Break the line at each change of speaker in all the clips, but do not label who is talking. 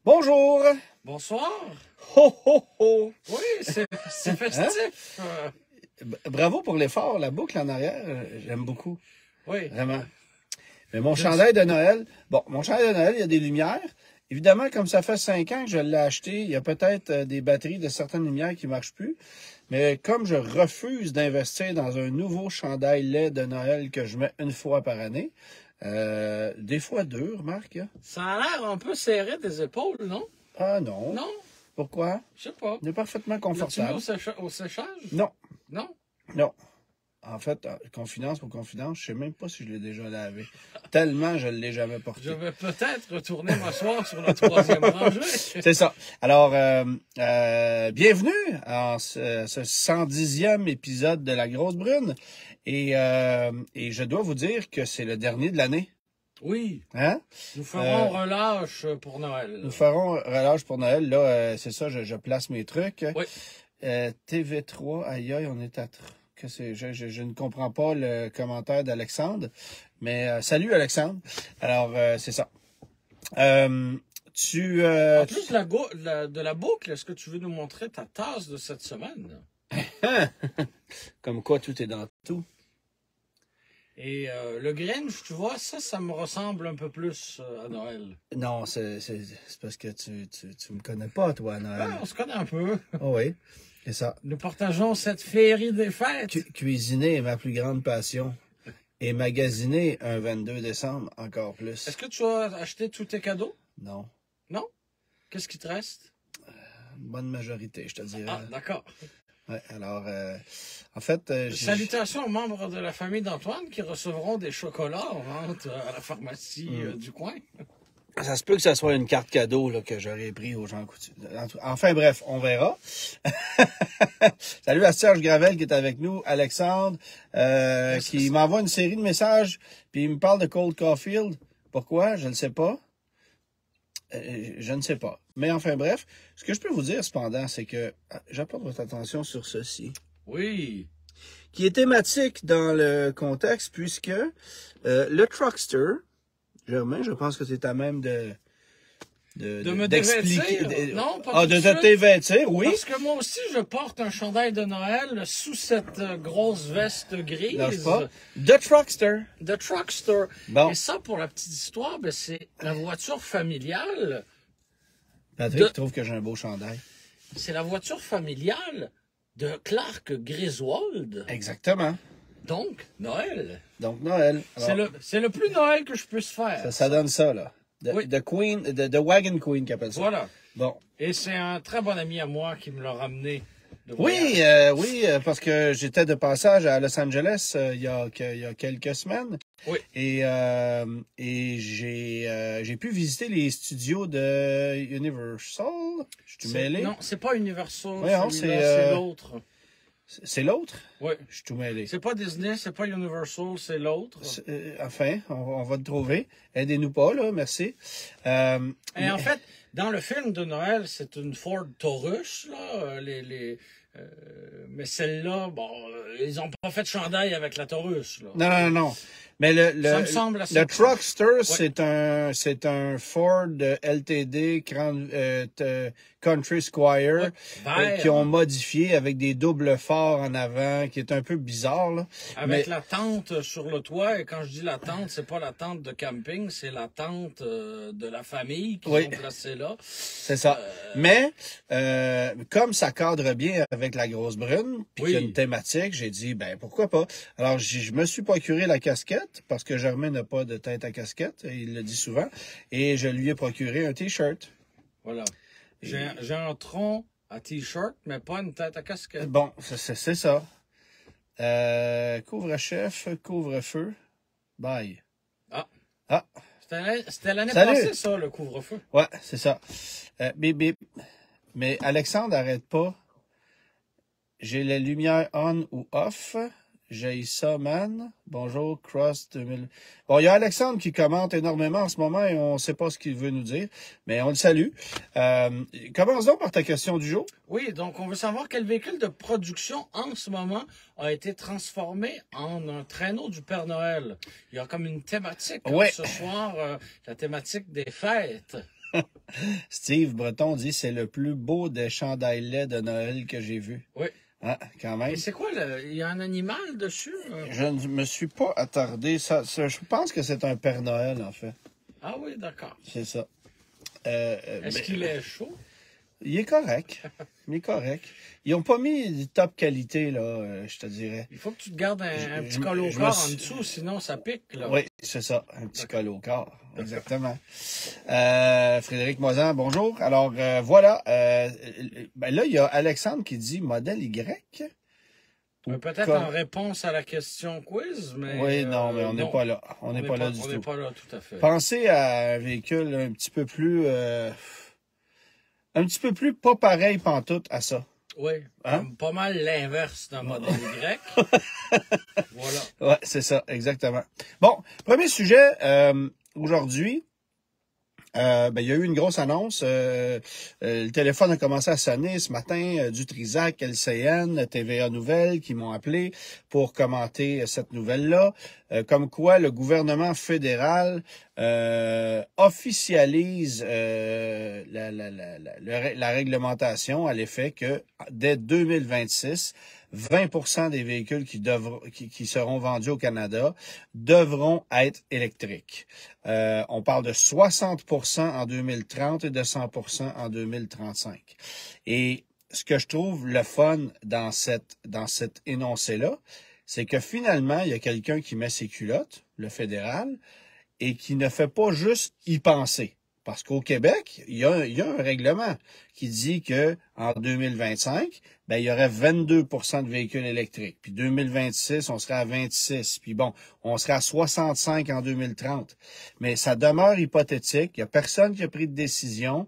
Bonjour!
Bonsoir.
Ho, ho, ho!
Oui, c'est festif.
Bravo pour l'effort, la boucle en arrière, j'aime beaucoup,
Oui.
vraiment. Mais mon chandail de Noël, mon chandail de Noël, il y a des lumières. Évidemment, comme ça fait 5 ans que je l'ai acheté, il y a peut-être des batteries de certaines lumières qui ne marchent plus. Mais comme je refuse d'investir dans un nouveau chandail LED de Noël que je mets une fois par année, des fois deux, remarque. Hein?
Ça a l'air un peu serré des épaules, non?
Ah non.
Non?
Pourquoi?
Je sais pas.
Il est parfaitement
L'as-tu mis
confortable.
au séchage?
Non,
Non?
non. En fait, confidence pour confidence, je sais même pas si je l'ai déjà lavé. Tellement je ne l'ai jamais porté.
Je vais peut-être retourner m'asseoir sur la troisième rangée.
C'est ça. Alors, bienvenue à ce 110e épisode de La Grosse Brune. Et je dois vous dire que c'est le dernier de l'année.
Oui.
Hein?
Nous ferons relâche pour Noël.
Nous ferons relâche pour Noël. Là, c'est ça, je place mes trucs.
Oui.
TV3, aïe aïe, on est à... Je ne comprends pas le commentaire d'Alexandre, mais salut Alexandre. Alors, c'est ça.
En plus de la boucle, est-ce que tu veux nous montrer ta tasse de cette semaine?
Comme quoi tout est dans tout.
Et le Grinch, tu vois, ça me ressemble un peu plus à Noël.
Non, c'est parce que tu me connais pas, toi, Noël.
Ouais, on se connaît un peu.
Oh oui, c'est ça.
Nous partageons cette féerie des fêtes.
Cuisiner est ma plus grande passion. Et magasiner un 22 décembre, encore plus.
Est-ce que tu as acheté tous tes cadeaux?
Non.
Non? Qu'est-ce qui te reste?
Une bonne majorité, je te dirais.
Ah, d'accord.
Ouais, alors, en fait...
Salutations aux membres de la famille d'Antoine qui recevront des chocolats en vente à la pharmacie du coin.
Ça se peut que ce soit une carte cadeau là, que j'aurais pris aux gens coutus. Enfin bref, on verra. Salut à Serge Gravel qui est avec nous, Alexandre, qui m'envoie une série de messages, puis il me parle de Cold Caulfield. Pourquoi? Je ne sais pas. Je ne sais pas. Mais enfin bref, ce que je peux vous dire cependant, c'est que j'apporte votre attention sur ceci.
Oui.
Qui est thématique dans le contexte, puisque le Truckster, Germain, je pense que c'est à même de
me
d'expliquer.
dévêtir? Non, pas
de te dévêtir, oui.
Parce que moi aussi, je porte un chandail de Noël sous cette grosse veste grise.
Lâche pas. The Truckster.
The Truckster.
Bon.
Et ça, pour la petite histoire, ben, c'est la voiture familiale.
Patrick trouve que j'ai un beau chandail.
C'est la voiture familiale de Clark Griswold.
Exactement.
Donc, Noël.
Donc, Noël.
C'est le plus Noël que je puisse faire.
Ça donne ça, là.
Oui.
The Queen, the Wagon Queen, qu'appelle ça.
Voilà.
Bon.
Et c'est un très bon ami à moi qui me l'a ramené.
Oui, parce que j'étais de passage à Los Angeles il y a quelques semaines.
Oui.
Et j'ai pu visiter les studios de Universal. Je suis mêlé.
Non, c'est pas Universal.
Oui, non,
c'est l'autre.
C'est l'autre?
Oui.
Je suis tout mêlé.
C'est pas Disney, c'est pas Universal, c'est l'autre.
Enfin, on va le trouver. Aidez-nous pas, là, merci.
Et en fait, dans le film de Noël, c'est une Ford Taurus, là. Mais celle-là, bon, ils ont pas fait de chandail avec la Taurus, là.
Non. Mais
ça me semble assez
le Truckster,
ouais.
c'est un Ford LTD Country Squire qui ont modifié avec des doubles phares en avant, qui est un peu bizarre, là.
Avec la tente sur le toit, et quand je dis la tente, c'est pas la tente de camping, c'est la tente de la famille qui sont placée là.
C'est ça. Mais comme ça cadre bien avec la grosse brune, puis qu'il y a une thématique, j'ai dit ben pourquoi pas. Alors je me suis procuré la casquette parce que Germain n'a pas de tête à casquette, il le dit souvent, et je lui ai procuré un t-shirt.
Voilà. J'ai un tronc à t-shirt, mais pas une tête à casquette.
Bon, c'est ça. Couvre-chef, couvre-feu, bye.
Ah. C'était l'année passée, ça, le couvre-feu.
Ouais, c'est ça. Bip, bip. Mais Alexandre, arrête pas. J'ai les lumières on ou off. J'ai ça, man. Bonjour, Cross 2000. Bon, il y a Alexandre qui commente énormément en ce moment et on ne sait pas ce qu'il veut nous dire, mais on le salue. Commence donc par ta question du jour.
Oui, donc on veut savoir quel véhicule de production en ce moment a été transformé en un traîneau du Père Noël. Il y a comme une thématique ce soir, la thématique des fêtes.
Steve Breton dit, c'est le plus beau des chandails laids de Noël que j'ai vu.
Oui.
Ah, quand même.
Et c'est quoi, il y a un animal dessus?
Je ne me suis pas attardé. Je pense que c'est un Père Noël, en fait.
Ah oui, d'accord.
C'est ça.
Est-ce qu'il est chaud?
Il est correct. Il est correct. Ils n'ont pas mis du top qualité, là, je te dirais.
Il faut que tu te gardes un petit col au
je
corps
me
en
suis-
dessous, sinon ça pique, là.
Oui, c'est ça. Un petit col au corps. Exactement. Frédéric Moisan, bonjour. Alors, voilà. Ben là, il y a Alexandre qui dit modèle Y.
Peut-être en réponse à la question quiz, mais...
Oui, non, mais on n'est pas là. On n'est pas là du
tout. On
tout.
n'est pas là, tout à fait.
Pensez à un véhicule un petit peu plus... un petit peu plus pas pareil pantoute à ça.
Oui,
Hein?
pas mal l'inverse d'un modèle Y. Voilà.
Ouais, c'est ça, exactement. Bon, premier sujet, aujourd'hui, il y a eu une grosse annonce. Le téléphone a commencé à sonner ce matin du Trisac, LCN, TVA Nouvelles qui m'ont appelé pour commenter cette nouvelle-là. Comme quoi le gouvernement fédéral officialise la réglementation à l'effet que dès 2026, 20% des véhicules qui seront vendus au Canada devront être électriques. On parle de 60% en 2030 et de 100% en 2035. Et ce que je trouve le fun dans cet énoncé-là, c'est que finalement, il y a quelqu'un qui met ses culottes, le fédéral, et qui ne fait pas juste y penser. Parce qu'au Québec, il y a un règlement qui dit que en 2025, il y aurait 22% de véhicules électriques. Puis 2026, on serait à 26. Puis bon, on serait à 65 en 2030. Mais ça demeure hypothétique. Il n'y a personne qui a pris de décision.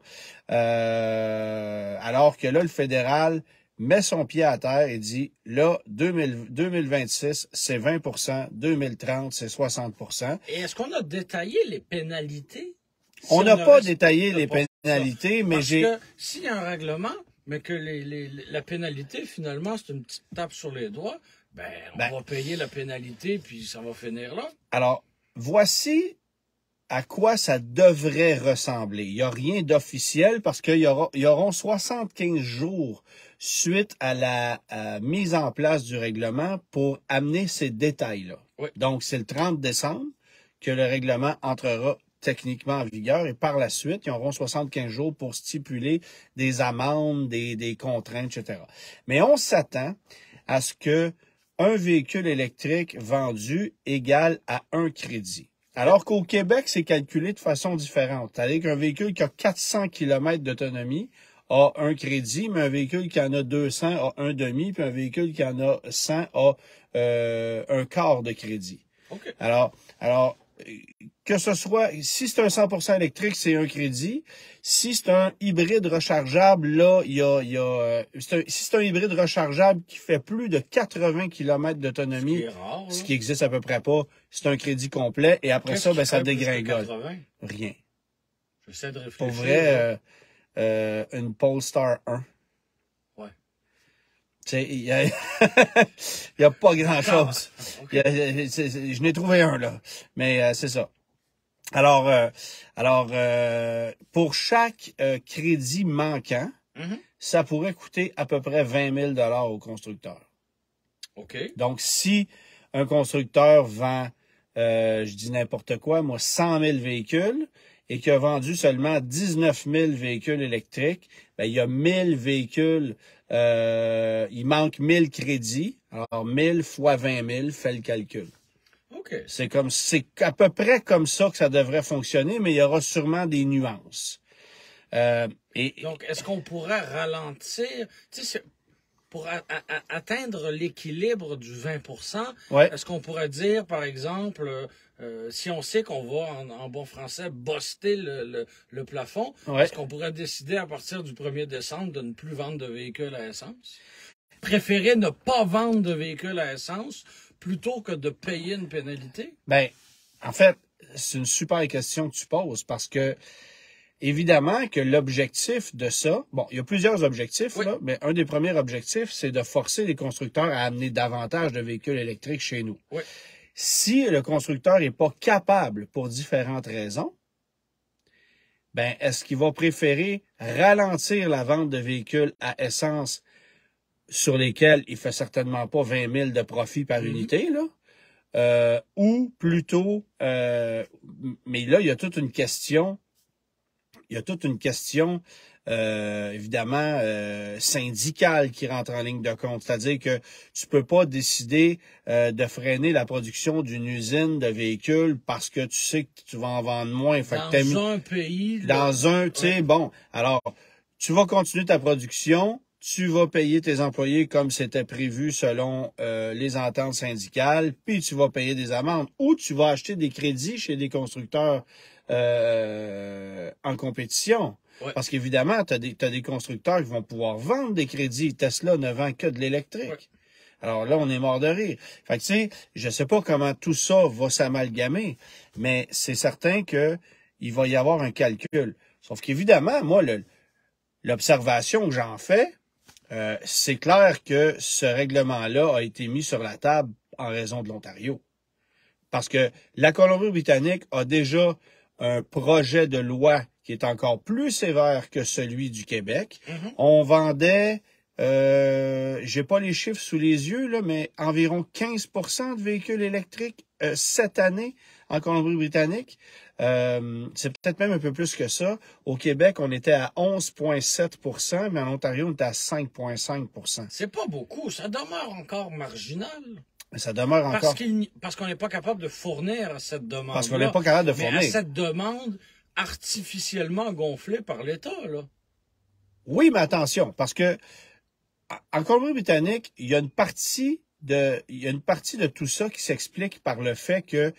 Alors que là, le fédéral met son pied à terre et dit, là, 2026, c'est 20%, 2030, c'est 60%.
Et est-ce qu'on a détaillé les pénalités?
On n'a pas détaillé les pénalités, mais
Parce que s'il y a un règlement, mais que la pénalité, finalement, c'est une petite tape sur les doigts, on va payer la pénalité, puis ça va finir là.
Alors, voici à quoi ça devrait ressembler. Il n'y a rien d'officiel parce qu'il y auront 75 jours suite à la mise en place du règlement pour amener ces détails-là.
Oui.
Donc, c'est le 30 décembre que le règlement entrera techniquement en vigueur et par la suite, ils auront 75 jours pour stipuler des amendes, des contraintes, etc. Mais on s'attend à ce que un véhicule électrique vendu égale à un crédit. Alors qu'au Québec, c'est calculé de façon différente. C'est-à-dire qu'un véhicule qui a 400 km d'autonomie a un crédit, mais un véhicule qui en a 200 a un demi, puis un véhicule qui en a 100 a un quart de crédit.
Okay.
Alors, que ce soit, si c'est un 100% électrique, c'est un crédit. Si c'est un hybride rechargeable, là, si c'est un hybride rechargeable qui fait plus de 80 km d'autonomie, ce qui existe à peu près pas, c'est un crédit complet. Et après ça, ça dégringole. Rien.
J'essaie de réfléchir.
Pour vrai, une Polestar 1.
Ouais.
Tu sais, il y a pas grand-chose.
Okay.
Je n'ai trouvé un, là. Mais c'est ça. Alors, pour chaque crédit manquant, ça pourrait coûter à peu près 20 000 $ au constructeur.
OK.
Donc, si un constructeur vend, je dis n'importe quoi, 100 000 véhicules et qui a vendu seulement 19 000 véhicules électriques, il y a 1000 véhicules, il manque 1000 crédits. Alors, 1000 fois 20 000 fait le calcul.
Okay.
C'est à peu près comme ça que ça devrait fonctionner, mais il y aura sûrement des nuances.
Donc, est-ce qu'on pourrait ralentir, pour atteindre l'équilibre du 20%, est-ce qu'on pourrait dire, par exemple, si on sait qu'on va, en bon français, buster le plafond, est-ce qu'on pourrait décider à partir du 1er décembre de ne plus vendre de véhicules à essence? Préférer ne pas vendre de véhicules à essence plutôt que de payer une pénalité?
En fait, c'est une super question que tu poses parce que, évidemment que l'objectif de ça, il y a plusieurs objectifs, là, mais un des premiers objectifs, c'est de forcer les constructeurs à amener davantage de véhicules électriques chez nous.
Oui.
Si le constructeur n'est pas capable pour différentes raisons, ben est-ce qu'il va préférer ralentir la vente de véhicules à essence sur lesquels il fait certainement pas 20 000 de profit par unité, là, ou plutôt, mais là, il y a toute une question, évidemment, syndicale qui rentre en ligne de compte. C'est-à-dire que tu peux pas décider de freiner la production d'une usine de véhicules parce que tu sais que tu vas en vendre moins. Fait que
dans un pays...
Dans un, tu sais, bon, alors, tu vas continuer ta production, tu vas payer tes employés comme c'était prévu selon les ententes syndicales, puis tu vas payer des amendes, ou tu vas acheter des crédits chez des constructeurs en compétition. Ouais. Parce qu'évidemment, t'as des constructeurs qui vont pouvoir vendre des crédits. Tesla ne vend que de l'électrique. Ouais. Alors là, on est mort de rire. Fait que, tu sais, je sais pas comment tout ça va s'amalgamer, mais c'est certain que il va y avoir un calcul. Sauf qu'évidemment, moi, l'observation que j'en fais, c'est clair que ce règlement-là a été mis sur la table en raison de l'Ontario. Parce que la Colombie-Britannique a déjà un projet de loi qui est encore plus sévère que celui du Québec. Mm-hmm. On vendait, j'ai pas les chiffres sous les yeux, là, mais environ 15% de véhicules électriques cette année en Colombie-Britannique. C'est peut-être même un peu plus que ça. Au Québec, on était à 11,7%, mais en Ontario, on était à 5,5%.
C'est pas beaucoup. Ça demeure encore marginal.
Mais ça demeure encore...
Parce qu'on n'est pas capable de fournir à cette demande-là.
Parce qu'on n'est pas capable de fournir.
Mais à cette demande artificiellement gonflée par l'État, là.
Oui, mais attention, parce que en Colombie-Britannique, il y a une partie de tout ça qui s'explique par le fait que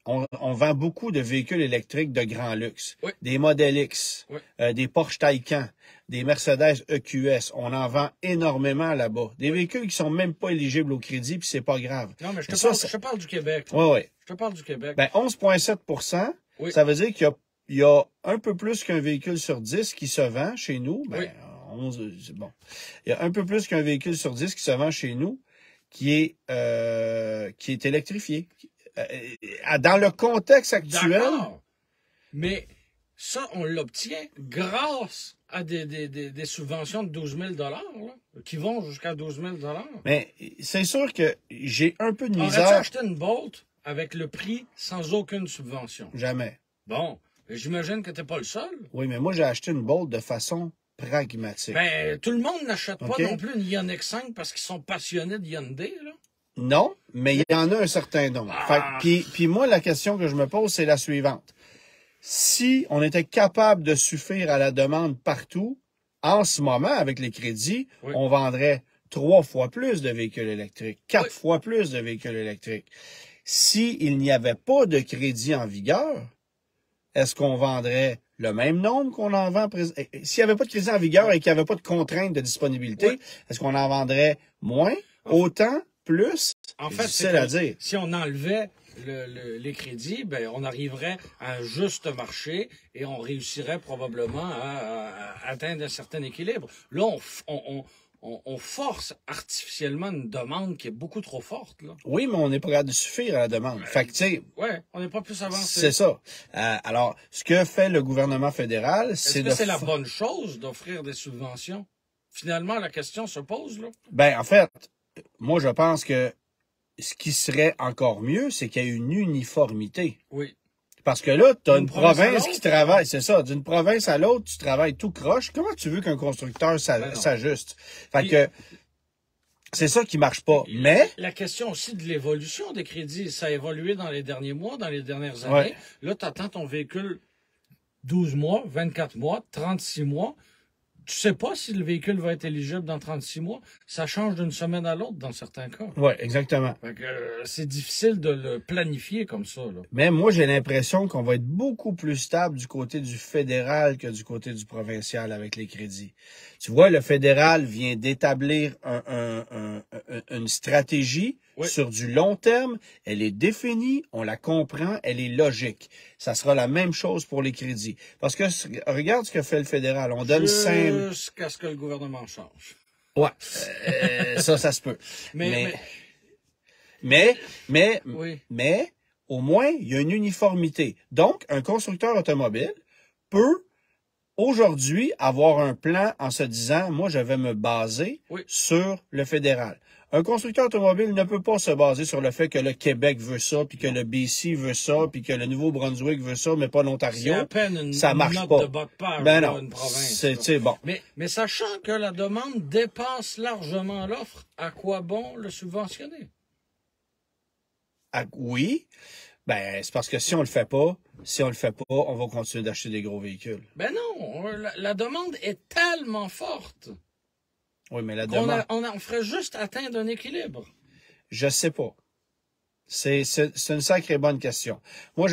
on vend beaucoup de véhicules électriques de grand luxe. Oui. Des Model X, oui. Des Porsche Taycan, des Mercedes EQS. On en vend énormément là-bas. Des véhicules qui sont même pas éligibles au crédit, puis c'est pas grave.
Non, mais je te parle du Québec.
Oui, oui.
Je te parle du Québec.
Ben, 11,7%, oui. Ça veut dire qu'il y a un peu plus qu'un véhicule sur 10 qui se vend chez nous. Ben, oui. 11, c'est bon. Il y a un peu plus qu'un véhicule sur 10 qui se vend chez nous qui est électrifié. Dans le contexte actuel.
D'accord. Mais ça, on l'obtient grâce à des subventions de 12 000 là, qui vont jusqu'à 12 000 $.
Mais c'est sûr que j'ai un peu de misère.
Aurais-tu acheté une Bolt avec le prix sans aucune subvention?
Jamais.
Bon, j'imagine que t'es pas le seul.
Oui, mais moi, j'ai acheté une Bolt de façon pragmatique.
Ben, tout le monde n'achète pas non plus une Ioniq 5 parce qu'ils sont passionnés de Hyundai, là.
Non, mais il y en a un certain nombre. Puis moi, la question que je me pose, c'est la suivante. Si on était capable de suffire à la demande partout, en ce moment, avec les crédits, oui. On vendrait 3 fois plus de véhicules électriques, 4 oui. fois plus de véhicules électriques. S'il n'y avait pas de crédit en vigueur, est-ce qu'on vendrait le même nombre qu'on en vend? S'il n'y avait pas de crédit en vigueur et qu'il n'y avait pas de contrainte de disponibilité, oui. Est-ce qu'on en vendrait moins, autant, plus?
En fait, c'est à dire. Si on enlevait les crédits, ben on arriverait à un juste marché et on réussirait probablement à atteindre un certain équilibre. Là, on force artificiellement une demande qui est beaucoup trop forte, là.
Oui, mais on n'est pas capable de suffire à la demande. Fait que, tu sais.
Ouais, on n'est pas plus avancé.
C'est ça. Alors, ce que fait le gouvernement fédéral, c'est
Est-ce que c'est la bonne chose d'offrir des subventions? Finalement, la question se pose, là.
Ben, en fait, moi, je pense que ce qui serait encore mieux, c'est qu'il y ait une uniformité.
Oui.
Parce que là, tu as une province qui travaille, c'est ça, d'une province à l'autre, tu travailles tout croche. Comment tu veux qu'un constructeur s'ajuste? Fait que c'est ça qui marche pas. Mais
la question aussi de l'évolution des crédits, ça a évolué dans les derniers mois, dans les dernières années.
Ouais.
Là, tu attends ton véhicule 12 mois, 24 mois, 36 mois. Tu sais pas si le véhicule va être éligible dans 36 mois. Ça change d'une semaine à l'autre dans certains cas.
Oui, exactement.
Fait que, c'est difficile de le planifier comme ça, là.
Mais moi, j'ai l'impression qu'on va être beaucoup plus stable du côté du fédéral que du côté du provincial avec les crédits. Tu vois, le fédéral vient d'établir une stratégie sur du long terme. Elle est définie, on la comprend, elle est logique. Ça sera la même chose pour les crédits. Parce que, regarde ce que fait le fédéral. On donne 5...
Jusqu'à ce que le gouvernement change.
Ouais, ça se peut. Mais, au moins, il y a une uniformité. Donc, un constructeur automobile peut aujourd'hui avoir un plan en se disant, moi, je vais me baser sur le fédéral. Un constructeur automobile ne peut pas se baser sur le fait que le Québec veut ça, puis que le BC veut ça, puis que le Nouveau-Brunswick veut ça, mais pas l'Ontario.
C'est à peine
ça marche
note
pas.
De bas de page,
ben
là,
non,
une province.
C'est bon.
Mais sachant que la demande dépasse largement l'offre, à quoi bon le subventionner?
Oui. Ben, c'est parce que si on le fait pas, on va continuer d'acheter des gros véhicules.
Ben non, la demande est tellement forte.
Oui, mais la demande...
On ferait juste atteindre un équilibre.
Je sais pas. C'est une sacrée bonne question. Moi,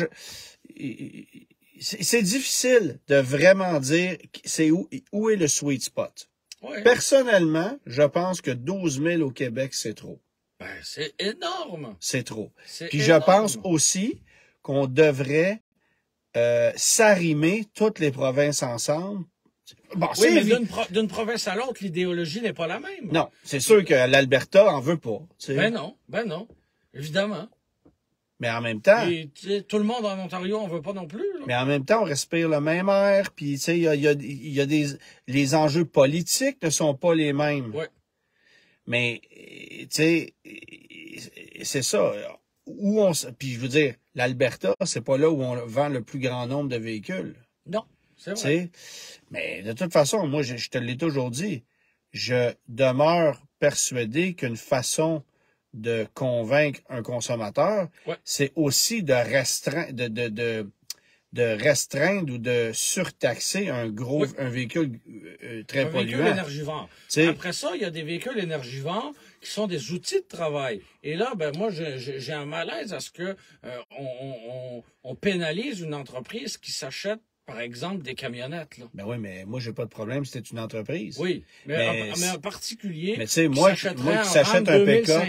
c'est difficile de vraiment dire c'est où est le sweet spot.
Oui.
Personnellement, je pense que 12 000 au Québec, c'est trop.
Ben, c'est énorme.
C'est trop. Puis
énorme.
Je pense aussi qu'on devrait s'arrimer toutes les provinces ensemble. Bon,
oui, mais d'une province à l'autre, l'idéologie n'est pas la même.
Non, c'est sûr que l'Alberta en veut pas. T'sais.
Ben non, évidemment.
Mais en même temps...
Et, tout le monde en Ontario en veut pas non plus. Là.
Mais en même temps, on respire le même air, puis tu sais, il y a les enjeux politiques ne sont pas les mêmes.
Oui.
Mais, tu sais, c'est ça. Puis je veux dire, l'Alberta, c'est pas là où on vend le plus grand nombre de véhicules.
Non, c'est vrai.
T'sais? Mais de toute façon, moi, je te l'ai toujours dit, je demeure persuadé qu'une façon de convaincre un consommateur, c'est aussi de restreindre ou de surtaxer un véhicule très polluant. Un véhicule
énergivore. Après ça, il y a des véhicules énergivores qui sont des outils de travail. Et là, ben moi, j'ai un malaise à ce que on pénalise une entreprise qui s'achète, par exemple, des camionnettes. Là.
Ben oui, mais moi, j'ai pas de problème si c'est une entreprise.
Oui, mais en particulier,
mais tu sais, moi qui s'achète un pick-up,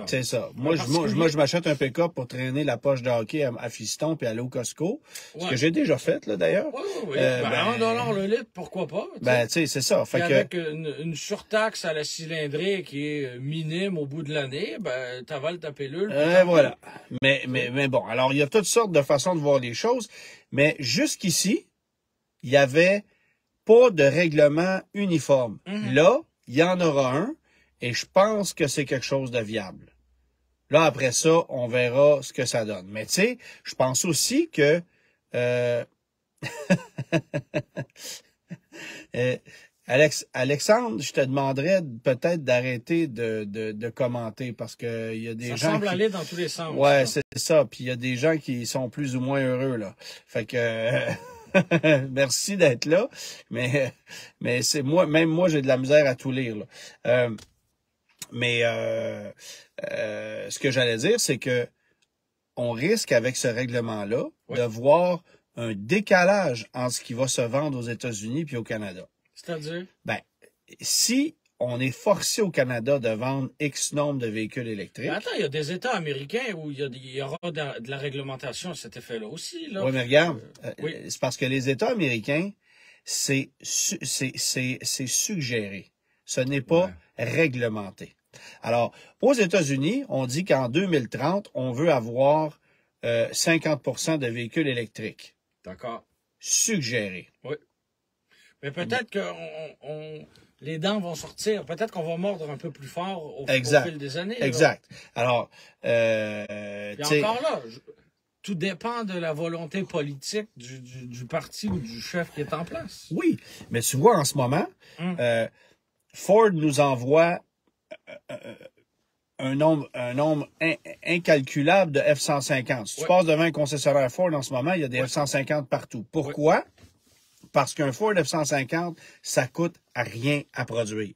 c'est ça. Moi, je m'achète un pick-up pour traîner la poche de hockey à Fiston puis aller au Costco. Ce que j'ai déjà fait, là, d'ailleurs.
Oui. $1 le litre, pourquoi pas?
Ben, tu sais, c'est ça. Fait
avec une surtaxe à la cylindrée qui est minime au bout de l'année, ben, t'avales ta pilule.
Voilà. Mais bon, alors, il y a toutes sortes de façons de voir les choses. Mais jusqu'ici, il n'y avait pas de règlement uniforme. Là, il y en aura un et je pense que c'est quelque chose de viable. Là, après ça, on verra ce que ça donne. Mais tu sais, je pense aussi que... Alexandre, je te demanderais peut-être d'arrêter de commenter parce que il y a des gens
ça semble aller dans tous les sens.
Ouais, c'est ça. Puis il y a des gens qui sont plus ou moins heureux là. Fait que merci d'être là, mais c'est même moi j'ai de la misère à tout lire là. Ce que j'allais dire, c'est que on risque avec ce règlement-là de voir un décalage entre ce qui va se vendre aux États-Unis puis au Canada.
C'est-à-dire?
Ben, si on est forcé au Canada de vendre X nombre de véhicules électriques...
Mais attends, il y a des États américains où il y aura de la réglementation à cet effet-là aussi. Là.
Oui, mais regarde, c'est parce que les États américains, c'est suggéré. Ce n'est pas réglementé. Alors, aux États-Unis, on dit qu'en 2030, on veut avoir 50% de véhicules électriques.
D'accord.
Suggéré.
Oui. Mais peut-être que les dents vont sortir. Peut-être qu'on va mordre un peu plus fort au fil des années.
Exact.
Là.
Alors,
puis encore là, tout dépend de la volonté politique du parti ou du chef qui est en place.
Oui, mais tu vois, en ce moment, Ford nous envoie un nombre incalculable de F-150. Si tu passes devant un concessionnaire Ford en ce moment, il y a des F-150 partout. Pourquoi? Parce qu'un Ford F-150, ça coûte rien à produire.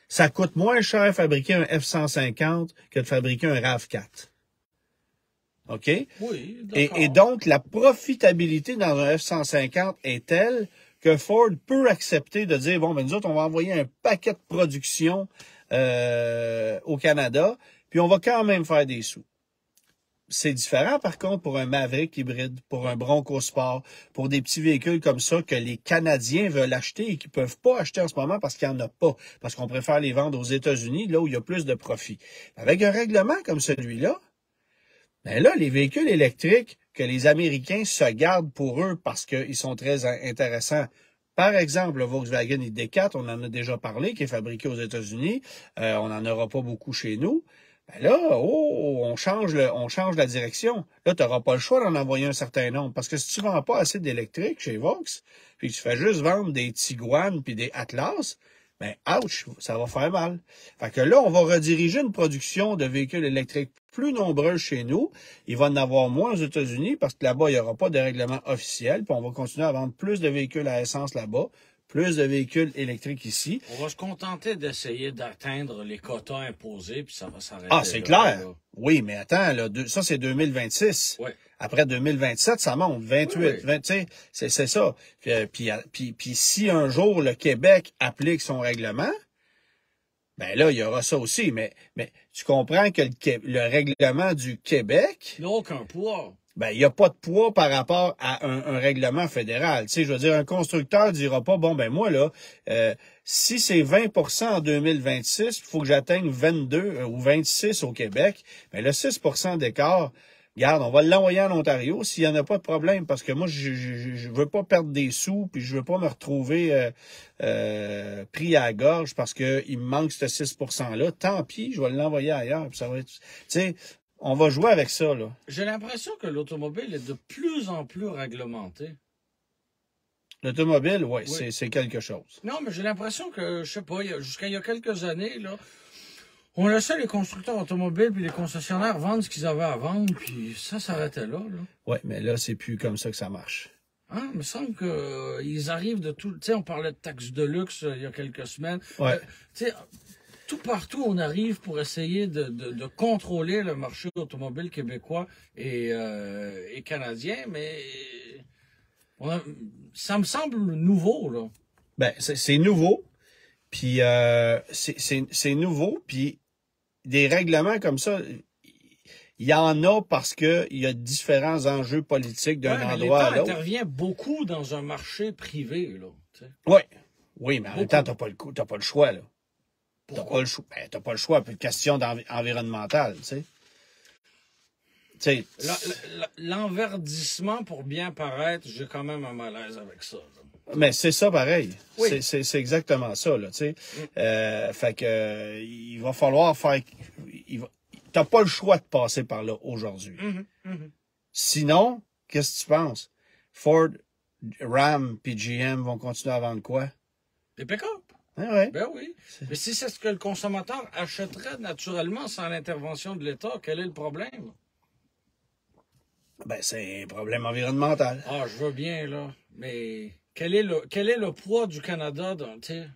Ça coûte moins cher à fabriquer un F-150 que de fabriquer un RAV4. OK?
Oui,
et donc, la profitabilité dans un F-150 est telle que Ford peut accepter de dire, bon, ben nous autres, on va envoyer un paquet de production au Canada, puis on va quand même faire des sous. C'est différent, par contre, pour un Maverick hybride, pour un Bronco Sport, pour des petits véhicules comme ça que les Canadiens veulent acheter et qu'ils peuvent pas acheter en ce moment parce qu'il n'y en a pas, parce qu'on préfère les vendre aux États-Unis, là où il y a plus de profit. Avec un règlement comme celui-là, ben là, les véhicules électriques que les Américains se gardent pour eux parce qu'ils sont très intéressants. Par exemple, le Volkswagen ID4, on en a déjà parlé, qui est fabriqué aux États-Unis. On n'en aura pas beaucoup chez nous. Ben là, on change la direction. Là, tu n'auras pas le choix d'en envoyer un certain nombre. Parce que si tu ne vends pas assez d'électrique chez Vaux, puis que tu fais juste vendre des Tiguan puis des Atlas, ben, ouch, ça va faire mal. Fait que là, on va rediriger une production de véhicules électriques plus nombreux chez nous. Il va en avoir moins aux États-Unis parce que là-bas, il n'y aura pas de règlement officiel. Puis on va continuer à vendre plus de véhicules à essence là-bas, plus de véhicules électriques ici.
On va se contenter d'essayer d'atteindre les quotas imposés, puis ça va s'arrêter.
Ah, c'est clair. Là. Oui, mais attends, là, ça, c'est 2026.
Oui.
Après 2027, ça monte. 28,
oui.
20, tu sais, c'est ça. Puis si un jour le Québec applique son règlement, ben là, il y aura ça aussi. Mais tu comprends que le règlement du Québec...
Il n'a aucun poids.
Ben, il n'y a pas de poids par rapport à un règlement fédéral. Tu sais, je veux dire, un constructeur dira pas, bon, ben moi, là, si c'est 20% en 2026, il faut que j'atteigne 22 ou 26 au Québec. Ben, le 6% d'écart, regarde, on va l'envoyer en Ontario s'il n'y en a pas de problème, parce que moi, je veux pas perdre des sous, puis je veux pas me retrouver pris à la gorge parce que il me manque ce 6%-là. Tant pis, je vais l'envoyer ailleurs, puis ça va être... Tu sais, on va jouer avec ça, là.
J'ai l'impression que l'automobile est de plus en plus réglementée.
L'automobile, oui. C'est quelque chose.
Non, mais j'ai l'impression que, je sais pas, jusqu'à il y a quelques années, là, on laissait les constructeurs automobiles puis les concessionnaires vendre ce qu'ils avaient à vendre, puis ça s'arrêtait là.
Oui, mais là, c'est plus comme ça que ça marche.
Hein, il me semble qu'ils arrivent de tout... Tu sais, on parlait de taxes de luxe il y a quelques semaines.
Ouais.
Tu sais, tout partout, on arrive pour essayer de contrôler le marché automobile québécois et canadien, mais ça me semble nouveau, là.
Ben, c'est nouveau, puis c'est nouveau, puis des règlements comme ça, il y en a parce que il y a différents enjeux politiques d'un endroit à l'autre.
L'État intervient beaucoup dans un marché privé, là.
Oui, mais en même temps, t'as pas le choix, là.
Pourquoi?
T'as pas le choix, puis question environnementale, tu sais.
L'enverdissement, pour bien paraître, j'ai quand même un malaise avec ça. Là.
Mais c'est ça pareil.
Oui.
C'est exactement ça, là, tu sais. Fait que il va falloir faire... T'as pas le choix de passer par là aujourd'hui. Sinon, qu'est-ce que tu penses? Ford, Ram puis GM vont continuer à vendre quoi?
Des pick-up.
Ah ouais.
Ben oui. Mais si c'est ce que le consommateur achèterait naturellement sans l'intervention de l'État, quel est le problème?
Ben, c'est un problème environnemental.
Ah, je veux bien, là. Mais quel est le poids du Canada dans, tu sais?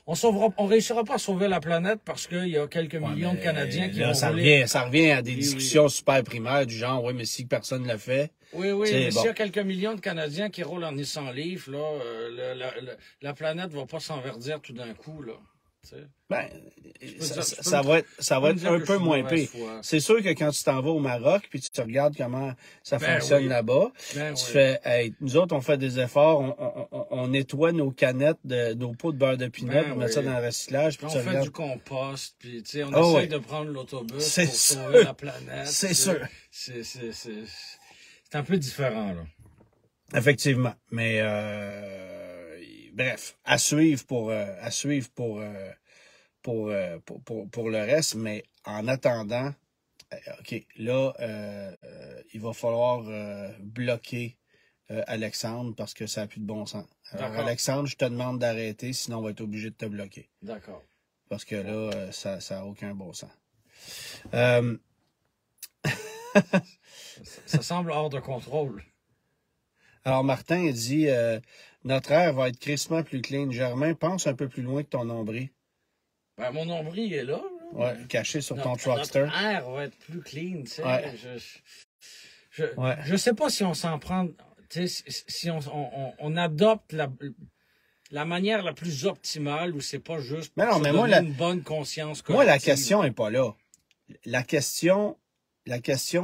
On réussira pas à sauver la planète parce qu'il y a quelques millions de Canadiens qui vont rouler.
Ça revient à des discussions super primaires du genre, oui, mais si personne ne le fait.
Oui, mais s'il y a quelques millions de Canadiens qui roulent en Nissan Leaf, là, la planète va pas s'enverdir tout d'un coup, là. T'sais.
Ben, ça va être un peu moins pire. C'est sûr que quand tu t'en vas au Maroc puis tu regardes comment ça fonctionne là-bas, tu fais, hey, nous autres, on fait des efforts, on nettoie nos canettes, nos pots de beurre de pinot pour mettre ça dans le recyclage.
Puis on fait du compost, puis on essaie de prendre l'autobus pour sauver la planète.
C'est sûr.
C'est un peu différent, là.
Effectivement, mais bref, à suivre pour le reste, mais en attendant, OK, là, il va falloir bloquer Alexandre parce que ça n'a plus de bon sens. Alors, Alexandre, je te demande d'arrêter, sinon on va être obligé de te bloquer.
D'accord.
Parce que là, ça n'a aucun bon sens.
Ça semble hors de contrôle.
Alors, Martin dit notre air va être crissement plus clean. Germain, pense un peu plus loin que ton nombril.
Ben, mon nombril est là.
Ouais, caché sur ton Truckster.
Notre air va être plus clean, tu sais.
Ouais.
Je sais pas si on s'en prend... Tu sais, si on adopte la manière la plus optimale ou c'est pas juste
mais non, mais moi,
une bonne conscience collective.
Moi, la question n'est pas là. La question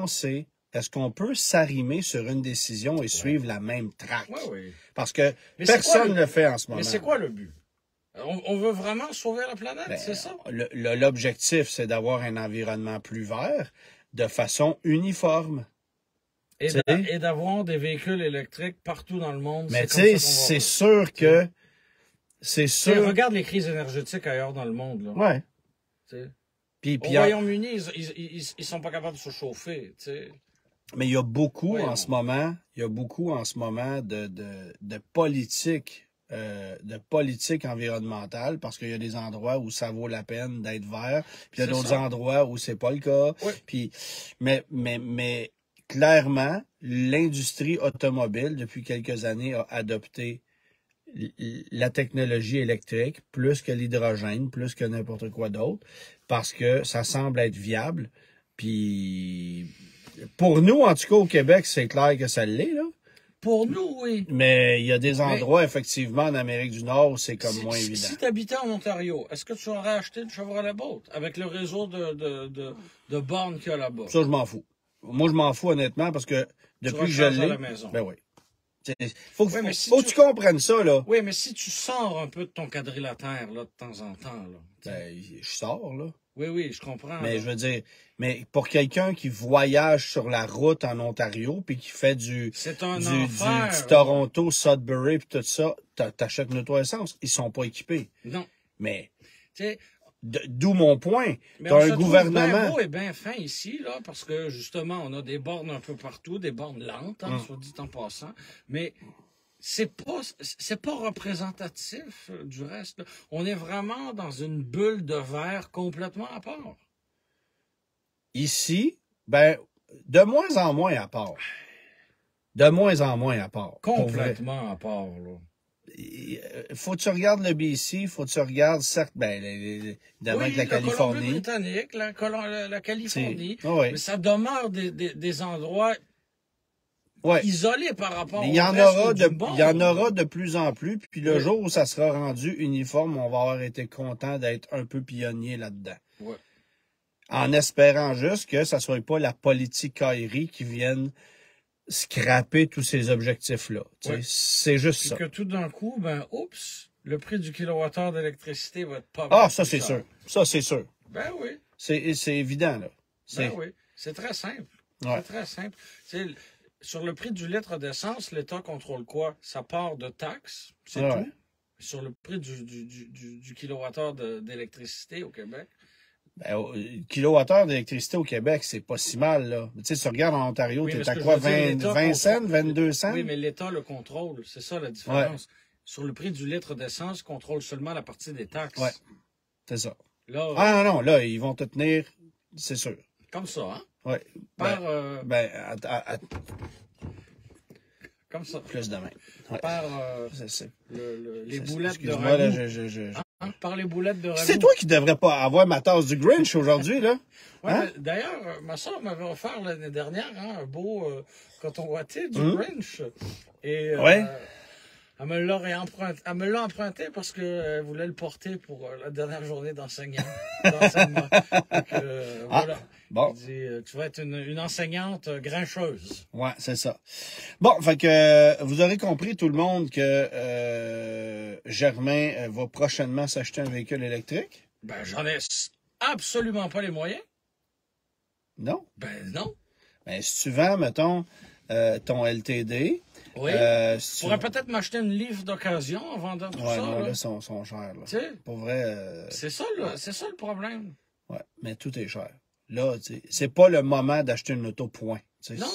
c'est est-ce qu'on peut s'arrimer sur une décision et suivre la même traque?
Oui.
Parce que personne ne le fait en ce moment.
Mais c'est quoi le but? On veut vraiment sauver la planète, c'est ça?
L'objectif, c'est d'avoir un environnement plus vert de façon uniforme.
Et d'avoir des véhicules électriques partout dans le monde.
Mais tu sais, c'est sûr que... C'est sûr...
Regarde les crises énergétiques ailleurs dans le monde. Là.
Ouais.
Au Royaume-Uni, ils sont pas capables de se chauffer. T'sais.
Mais il y a beaucoup en ce moment, de politique environnementale, parce qu'il y a des endroits où ça vaut la peine d'être vert, puis il y a d'autres endroits où c'est pas le cas.
Oui.
Puis mais clairement, l'industrie automobile depuis quelques années a adopté la technologie électrique plus que l'hydrogène, plus que n'importe quoi d'autre, parce que ça semble être viable. Puis pour nous, en tout cas au Québec, c'est clair que ça l'est, là.
Pour nous, oui.
Mais il y a des endroits, effectivement, en Amérique du Nord où c'est comme moins évident.
Si tu habitais en Ontario, est-ce que tu aurais acheté une Chevrolet Bolt avec le réseau de bornes qu'il y a là-bas?
Ça, je m'en fous. Moi, je m'en fous, honnêtement, parce que depuis que je l'ai... Ben oui. Faut que tu comprennes ça, là.
Oui, mais si tu sors un peu de ton quadrilatère, là, de temps en temps, là.
Ben, je sors, là.
Oui, je comprends.
Mais
là.
je veux dire, mais pour quelqu'un qui voyage sur la route en Ontario, puis qui fait du Toronto, Sudbury, puis tout ça, t'achètes une auto-essence. Ils sont pas équipés.
Non.
Mais...
Tu sais...
D'où mon point.
Mais
t'as un gouvernement.
Bien beau et bien fin ici, là, parce que justement, on a des bornes un peu partout, des bornes lentes, soit dit en passant. Mais c'est pas représentatif du reste. Là. On est vraiment dans une bulle de verre complètement à part.
Ici, ben, de moins en moins à part. De moins en moins à part.
Complètement à part, là.
Faut que tu regardes le BC, faut que tu regardes, certes, ben, évidemment, la Californie.
Britannique, la Californie.
Oui.
Mais ça demeure des endroits isolés par rapport
il y en aura de plus en plus, puis le jour où ça sera rendu uniforme, on va avoir été content d'être un peu pionnier là-dedans.
Ouais.
En espérant juste que ça soit pas la politique aérie qui vienne scraper tous ces objectifs-là. Ouais. C'est juste ça.
Et que tout d'un coup, oups, le prix du kilowattheure d'électricité va être pas mal.
Ah, ça c'est sûr. Ça c'est sûr.
Ben oui.
C'est évident, là.
Ben oui. C'est très simple. Ouais. C'est très simple. Sur le prix du litre d'essence, l'État contrôle quoi? Ça part de taxes, c'est tout. Sur le prix du kilowattheure d'électricité au Québec.
Ben, kilowattheure d'électricité au Québec, c'est pas si mal, là. Tu sais, si tu regardes en Ontario, t'es à quoi, 20 cents, 22 cents?
Oui, mais l'État le contrôle. C'est ça la différence. Ouais. Sur le prix du litre d'essence, contrôle seulement la partie des taxes.
Oui, c'est ça.
Là,
non, là, ils vont te tenir, c'est sûr.
Comme ça, hein?
Oui.
Comme ça.
Plus de main.
Ouais. Par les boulettes de
ragoût.
Là, par les boulettes de ragoût.
C'est toi qui devrais pas avoir ma tasse du Grinch aujourd'hui, là.
Ouais, hein? D'ailleurs, ma soeur m'avait offert l'année dernière un beau coton ouaté du Grinch. Et elle me l'a emprunté parce qu'elle voulait le porter pour la dernière journée d'enseignement. Voilà.
Bon.
Il dit, tu vas être une enseignante grincheuse.
Ouais, c'est ça. Bon, fait que vous aurez compris tout le monde que Germain va prochainement s'acheter un véhicule électrique.
Ben, j'en ai absolument pas les moyens.
Non?
Ben, non.
Ben, si tu vends, mettons, ton LTD.
Oui. Tu pourrais peut-être m'acheter une livre d'occasion en vendant tout ça.
Non, là, sont chers. Là. Pour vrai.
C'est ça, c'est ça le problème.
Ouais, mais tout est cher. Là, c'est pas le moment d'acheter une auto, point. T'sais.
Non,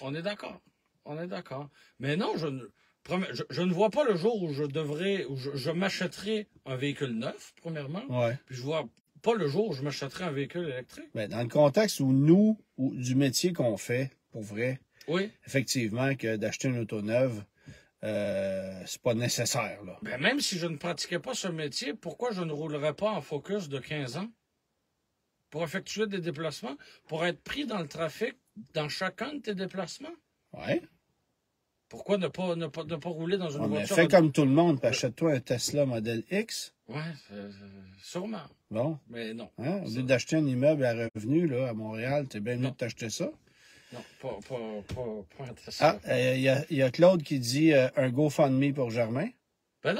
on est d'accord. On est d'accord. Mais non, je ne vois pas le jour où je m'achèterai un véhicule neuf, premièrement.
Ouais.
Puis je vois pas le jour où je m'achèterai un véhicule électrique.
Ben, dans le contexte où du métier qu'on fait, pour vrai,
oui.
Effectivement, que d'acheter une auto neuve, c'est pas nécessaire, là.
Ben, même si je ne pratiquais pas ce métier, pourquoi je ne roulerais pas en Focus de 15 ans? Pour effectuer des déplacements, pour être pris dans le trafic dans chacun de tes déplacements.
Oui.
Pourquoi ne pas rouler dans une voiture?
Fais comme tout le monde, achète-toi un Tesla Model X.
Oui, sûrement.
Bon.
Mais non.
Hein? Au lieu d'acheter un immeuble à revenu là, à Montréal, t'es bien mieux de t'acheter ça.
Non, pas un Tesla.
Il y a Claude qui dit un GoFundMe pour Germain.
Non,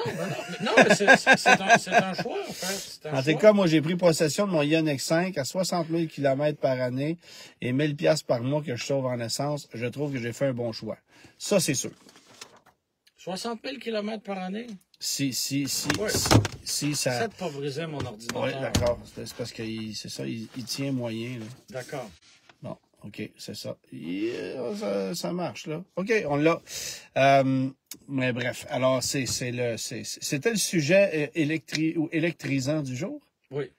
mais c'est un choix, en fait.
En tout cas, moi, j'ai pris possession de mon Ioniq 5 à 60 000 km par année et 1000 pièces par mois que je sauve en essence. Je trouve que j'ai fait un bon choix. Ça, c'est sûr.
60 000 km par année?
Si ça...
Ça de pas briser mon ordinateur.
Oui, d'accord. C'est parce que c'est ça, il tient moyen.
D'accord.
Bon, OK, c'est ça. Ça marche, là. OK, on l'a. Mais bref, alors, c'était le sujet électrisant du jour?
Oui.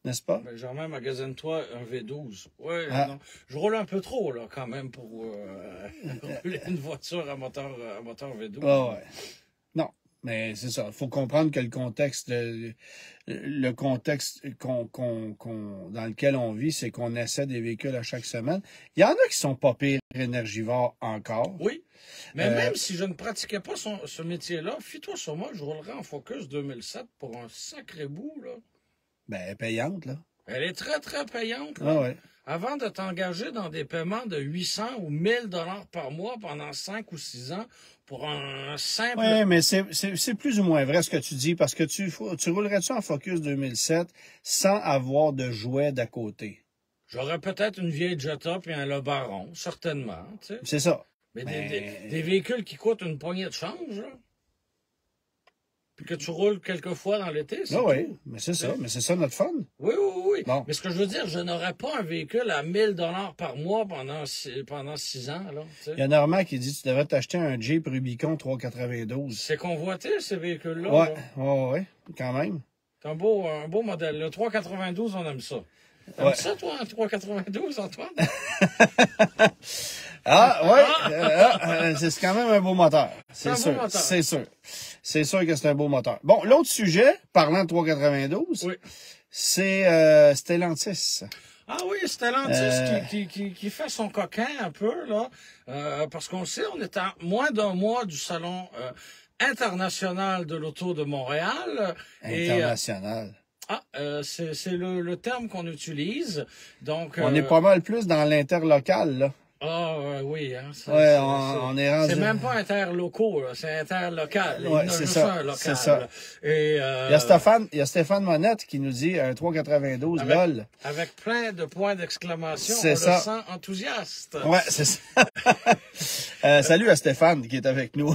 N'est-ce pas?
Ben, Germain, magasine-toi un V12. Oui,
non.
Je roule un peu trop, là, quand même, pour rouler une voiture à moteur V12.
Ah ouais. Non, mais c'est ça. Il faut comprendre que le contexte dans lequel on vit, c'est qu'on essaie des véhicules à chaque semaine. Il y en a qui sont pas pires énergivores encore.
Oui. Mais même si je ne pratiquais pas ce métier-là, fie-toi sur moi, je roulerais en Focus 2007 pour un sacré bout, là.
Ben, payante, là.
Elle est très, très payante, là.
Ah ouais.
Avant de t'engager dans des paiements de 800 ou 1000 dollars par mois pendant 5 ou 6 ans pour un simple...
Oui, mais c'est plus ou moins vrai ce que tu dis, parce que tu roulerais-tu en Focus 2007 sans avoir de jouets d'à côté?
J'aurais peut-être une vieille Jetta et un LeBaron, certainement, tu sais.
C'est ça.
Mais des véhicules qui coûtent une poignée de change, là. Puis que tu roules quelques fois dans l'été, c'est tout.
Oui, mais c'est ça. Mais c'est ça notre fun.
Oui.
Bon.
Mais ce que je veux dire, je n'aurais pas un véhicule à 1000 dollars par mois pendant 6 ans, là.
Il y a Normand qui dit que tu devrais t'acheter un Jeep Rubicon 392.
C'est convoité, ces véhicules-là.
Ouais, quand même.
C'est un beau modèle. Le 392, on aime ça. T'aimes ça, toi, un 392, Antoine?
C'est quand même un beau moteur. C'est sûr. C'est sûr que c'est un beau moteur. Bon, l'autre sujet, parlant de 392, c'est Stellantis.
Ah oui, Stellantis qui fait son coquin un peu, là, parce qu'on le sait, on est à moins d'un mois du salon international de l'auto de Montréal.
International.
C'est le terme qu'on utilise. Donc,
on est pas mal plus dans l'interlocal, là.
Oui, hein.
On est rendu...
C'est même pas interlocaux, là, c'est interlocal.
Ouais, c'est ça. C'est ça.
Et,
il y a Stéphane Monette qui nous dit un 392 LOL.
Avec plein de points d'exclamation. On le sent enthousiaste.
Ouais, c'est ça. Salut à Stéphane qui est avec nous.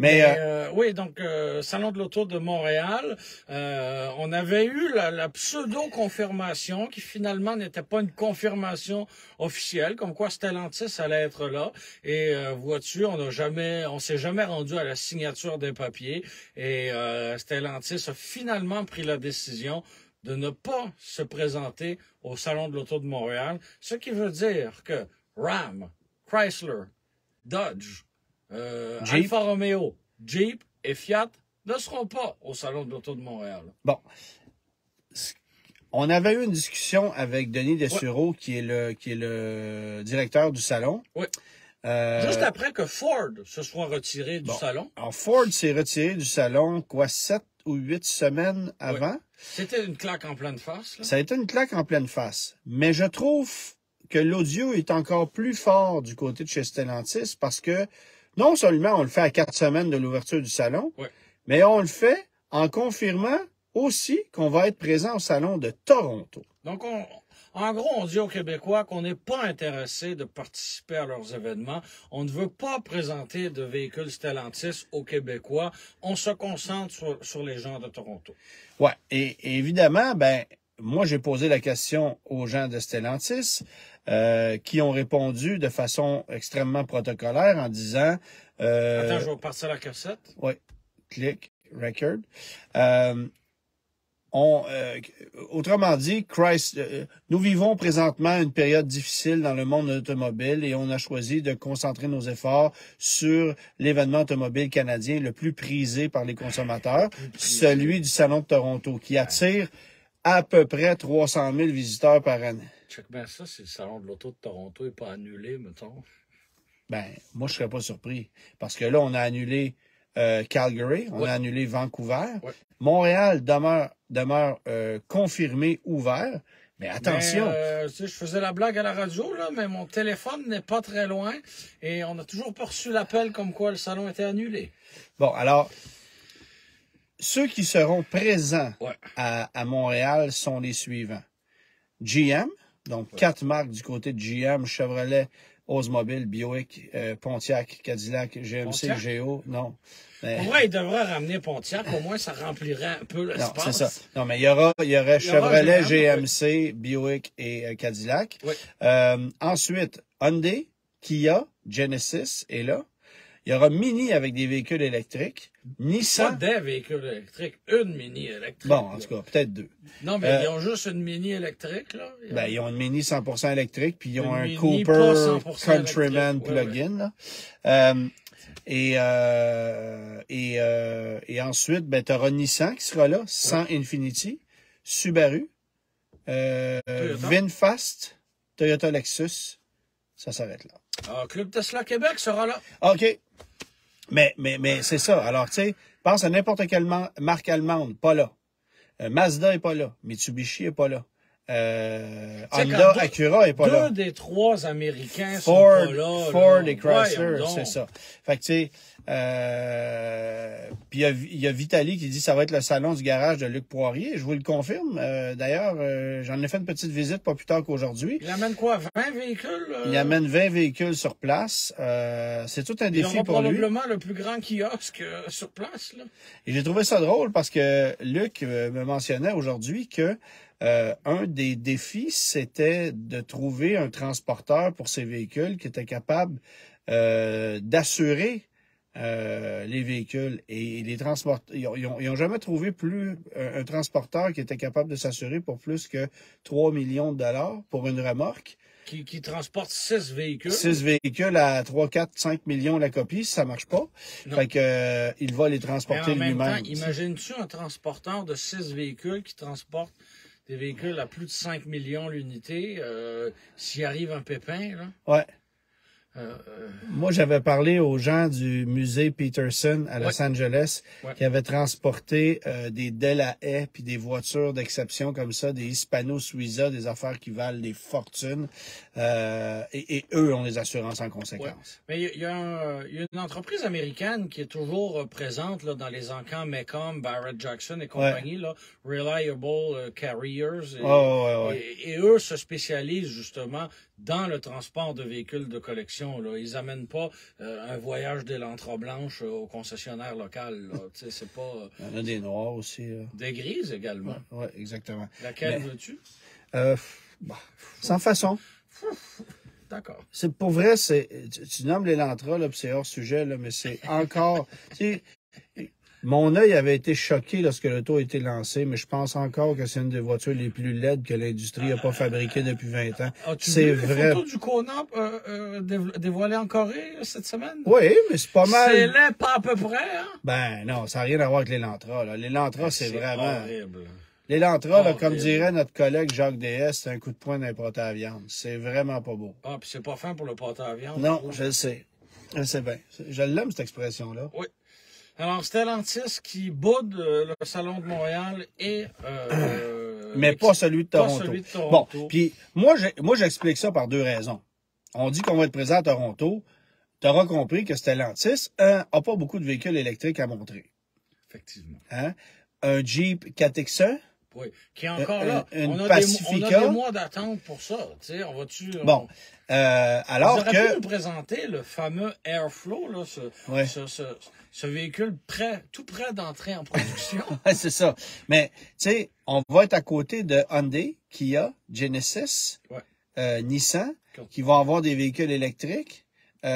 Oui, donc, Salon de l'Auto de Montréal, on avait eu la pseudo-confirmation qui finalement n'était pas une confirmation officielle, comme quoi Stellantis allait être là. Et vois-tu, on s'est jamais rendu à la signature des papiers. Et Stellantis a finalement pris la décision de ne pas se présenter au Salon de l'Auto de Montréal, ce qui veut dire que Ram, Chrysler, Dodge, Alfa Romeo, Jeep et Fiat ne seront pas au Salon de l'Auto de Montréal.
Bon. On avait eu une discussion avec Denis Dessureau, qui est le directeur du salon.
Oui. Juste après que Ford se soit retiré du salon.
Alors, Ford s'est retiré du salon, 7 ou 8 semaines avant.
Oui. C'était une claque en pleine face, là.
Ça a été une claque en pleine face. Mais je trouve que l'audio est encore plus fort du côté de chez Stellantis parce que non seulement on le fait à 4 semaines de l'ouverture du salon, mais on le fait en confirmant aussi qu'on va être présent au Salon de Toronto.
Donc, en gros, on dit aux Québécois qu'on n'est pas intéressé de participer à leurs événements. On ne veut pas présenter de véhicules Stellantis aux Québécois. On se concentre sur les gens de Toronto.
Ouais, et évidemment, moi, j'ai posé la question aux gens de Stellantis qui ont répondu de façon extrêmement protocolaire en disant...
Attends, je vais partir la cassette.
Oui, clic, record. Autrement dit, nous vivons présentement une période difficile dans le monde de l'automobile et on a choisi de concentrer nos efforts sur l'événement automobile canadien le plus prisé par les consommateurs, celui du Salon de Toronto, qui attire à peu près 300 000 visiteurs par année.
Check bien ça, si le Salon de l'Auto de Toronto n'est pas annulé, mettons.
Moi, je serais pas surpris. Parce que là, on a annulé Calgary, on a annulé Vancouver. Ouais. Montréal demeure confirmé ouvert. Mais attention.
Je faisais la blague à la radio, là, mais mon téléphone n'est pas très loin et on n'a toujours pas reçu l'appel comme quoi le salon était annulé.
Bon, alors, ceux qui seront présents
Ouais.
à Montréal sont les suivants. GM, donc 4 marques du côté de GM, Chevrolet, Oldsmobile, Buick, Pontiac, Cadillac, GMC,
Pontiac?
Géo, non. Mais...
Pour vrai, il devrait ramener Pontiac, au moins ça remplirait un peu l'espace.
Non, c'est ça. Non, mais il y aurait Chevrolet, GMC, Buick et Cadillac.
Oui.
Ensuite, Hyundai, Kia, Genesis est là. Il y aura Mini avec des véhicules électriques. Nissan.
Pas des véhicules électriques, une Mini électrique.
Bon, en tout cas, peut-être 2.
Non, mais ils ont juste une Mini électrique, là.
Ils ont une Mini 100% électrique, puis ils ont un
Mini
Cooper Countryman plug-in. Et ensuite, tu auras Nissan qui sera là, sans Infinity, Subaru, VinFast, Toyota Lexus. Ça s'arrête là.
Club Tesla Québec sera là.
OK. Mais c'est ça. Alors, tu sais, pense à n'importe quelle marque allemande, pas là. Mazda est pas là. Mitsubishi est pas là. Honda, Acura est pas là.
2 des 3 Américains
Ford,
sont pas là.
Ford et Chrysler,
ouais,
c'est ça. Fait que, tu sais, puis il y a Vitaly qui dit que ça va être le salon du garage de Luc Poirier. Je vous le confirme. D'ailleurs, j'en ai fait une petite visite pas plus tard qu'aujourd'hui.
Il amène quoi, 20 véhicules?
Il amène 20 véhicules sur place. C'est tout un défi pour lui.
Probablement le plus grand kiosque sur place, là.
Et j'ai trouvé ça drôle parce que Luc me mentionnait aujourd'hui que un des défis, c'était de trouver un transporteur pour ces véhicules qui était capable d'assurer les véhicules. Et les transporteurs, ils ont jamais trouvé un transporteur qui était capable de s'assurer pour plus que 3 millions de dollars pour une remorque.
Qui transporte 6 véhicules.
6 véhicules à 3, 4, 5 millions la copie, ça marche pas. Non. Fait que il va les transporter lui-même.
Imagines-tu un transporteur de 6 véhicules qui transporte des véhicules à plus de 5 millions l'unité, s'il arrive un pépin, là?
Ouais. Moi, j'avais parlé aux gens du musée Peterson à Los Angeles qui avaient transporté des Delahaye puis des voitures d'exception comme ça, des Hispano-Suiza, des affaires qui valent des fortunes. Et eux ont les assurances en conséquence.
Mais il y a une entreprise américaine qui est toujours présente là, dans les encans Mecom, Barrett Jackson et compagnie, là, Reliable Carriers. Et eux se spécialisent justement dans le transport de véhicules de collection. Là. Ils amènent pas un voyage de l'Entre-Blanche au concessionnaire local. C'est pas.
Il y en a des noirs aussi.
Des grises également.
Oui, exactement.
Laquelle veux-tu?
Sans façon.
D'accord.
C'est pour vrai, tu nommes l'Elantra, là, puis c'est hors sujet, là, mais c'est encore. Mon œil avait été choqué lorsque l'auto a été lancé, mais je pense encore que c'est une des voitures les plus laides que l'industrie n'a pas fabriquées depuis 20 ans.
C'est vrai. Photos du Kona dévoilées en Corée cette semaine?
Oui, mais c'est pas mal.
C'est laid pas à peu près, hein?
Ben non, ça n'a rien à voir avec l'Elantra. L'Elantra, c'est vraiment.
Horrible.
L'Elantra, là, comme dirait notre collègue Jacques DS, c'est un coup de poing d'un pâté à viande. C'est vraiment pas beau.
Ah, puis c'est pas fin pour le pâté à viande.
Non, je le sais. Je le sais bien. Je l'aime, cette expression-là.
Oui. Alors, Stellantis qui boude le Salon de Montréal et...
mais pas celui de Toronto.
Pas celui de Toronto.
Bon, puis moi, j'explique ça par 2 raisons. On dit qu'on va être présent à Toronto. Tu auras compris que Stellantis n'a pas beaucoup de véhicules électriques à montrer.
Effectivement.
Hein? Un Jeep 4XE.
Oui, qui est encore là.
On
a des mois d'attente pour ça. Tu sais, on va-tu...
Bon, alors que...
Vous auriez pu nous présenter le fameux Airflow, là, ce véhicule tout prêt d'entrer en production.
C'est ça. Mais, tu sais, on va être à côté de Hyundai, Kia, Genesis, Nissan, qui vont avoir des véhicules électriques. Tu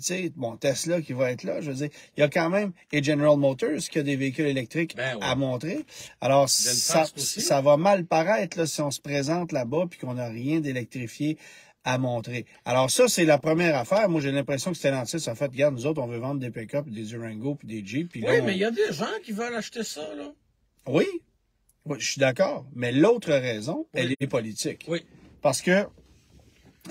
sais, bon, Tesla qui va être là, je veux dire, il y a quand même, et General Motors qui a des véhicules électriques à montrer. Alors, ça va mal paraître là, si on se présente là-bas puis qu'on n'a rien d'électrifié à montrer. Alors ça, c'est la première affaire. Moi, j'ai l'impression que Stellantis a fait, regarde, nous autres, on veut vendre des pick-up, des Durango puis des Jeep. Puis
mais il y a des gens qui veulent acheter ça, là.
Oui, je suis d'accord. Mais l'autre raison, elle est politique.
Oui.
Parce que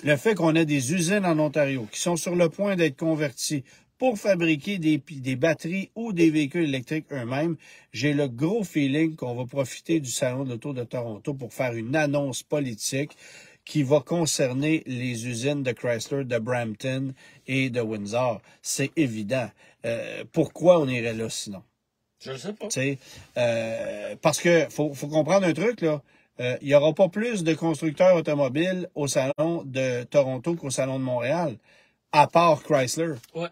le fait qu'on ait des usines en Ontario qui sont sur le point d'être converties pour fabriquer des batteries ou des véhicules électriques eux-mêmes, j'ai le gros feeling qu'on va profiter du Salon de l'Auto de Toronto pour faire une annonce politique qui va concerner les usines de Chrysler, de Brampton et de Windsor. C'est évident. Pourquoi on irait là sinon?
Je ne sais pas.
Parce que faut comprendre un truc, là. Il y aura pas plus de constructeurs automobiles au Salon de Toronto qu'au Salon de Montréal, à part Chrysler.
Ouais.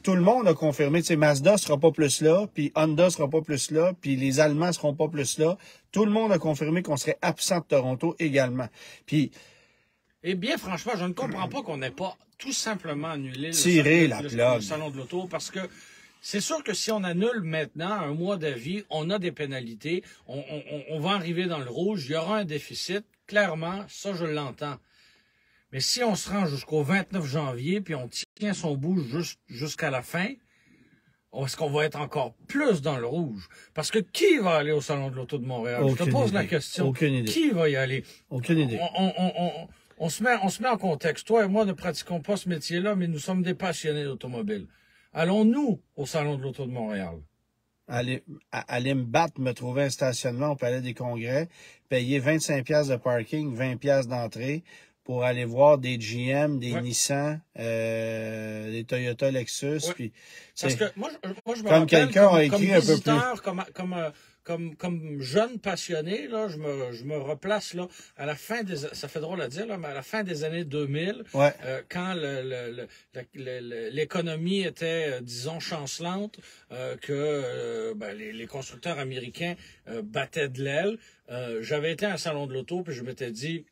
Tout le monde a confirmé, tu sais, Mazda sera pas plus là, puis Honda sera pas plus là, puis les Allemands seront pas plus là. Tout le monde a confirmé qu'on serait absent de Toronto également. Puis,
eh bien, franchement, je ne comprends pas qu'on n'ait pas tout simplement annulé le Salon de l'Auto, parce que c'est sûr que si on annule maintenant un mois d'avis, on a des pénalités, on va arriver dans le rouge, il y aura un déficit, clairement, ça je l'entends. Mais si on se rend jusqu'au 29 janvier, puis on tient son bout jusqu'à la fin, est-ce qu'on va être encore plus dans le rouge? Parce que qui va aller au Salon de l'Auto de Montréal? Je te pose la question.
Aucune idée.
Qui va y aller?
Aucune idée.
On se met en contexte. Toi et moi ne pratiquons pas ce métier-là, mais nous sommes des passionnés d'automobile. Allons-nous au Salon de l'Auto de Montréal?
Aller me battre, me trouver un stationnement au Palais des Congrès, payer 25$ de parking, 20$ d'entrée, pour aller voir des GM, des Nissan, des Toyota Lexus.
Ouais.
Puis,
parce que moi je me
comme
rappelle,
quelqu'un a écrit
comme
un peu
plus. Comme jeune passionné, là, je me replace là à la fin des, ça fait drôle à dire là, mais à la fin des années 2000, quand l'économie était, disons, chancelante, que les constructeurs américains battaient de l'aile. J'avais été à un salon de l'auto, puis je m'étais dit,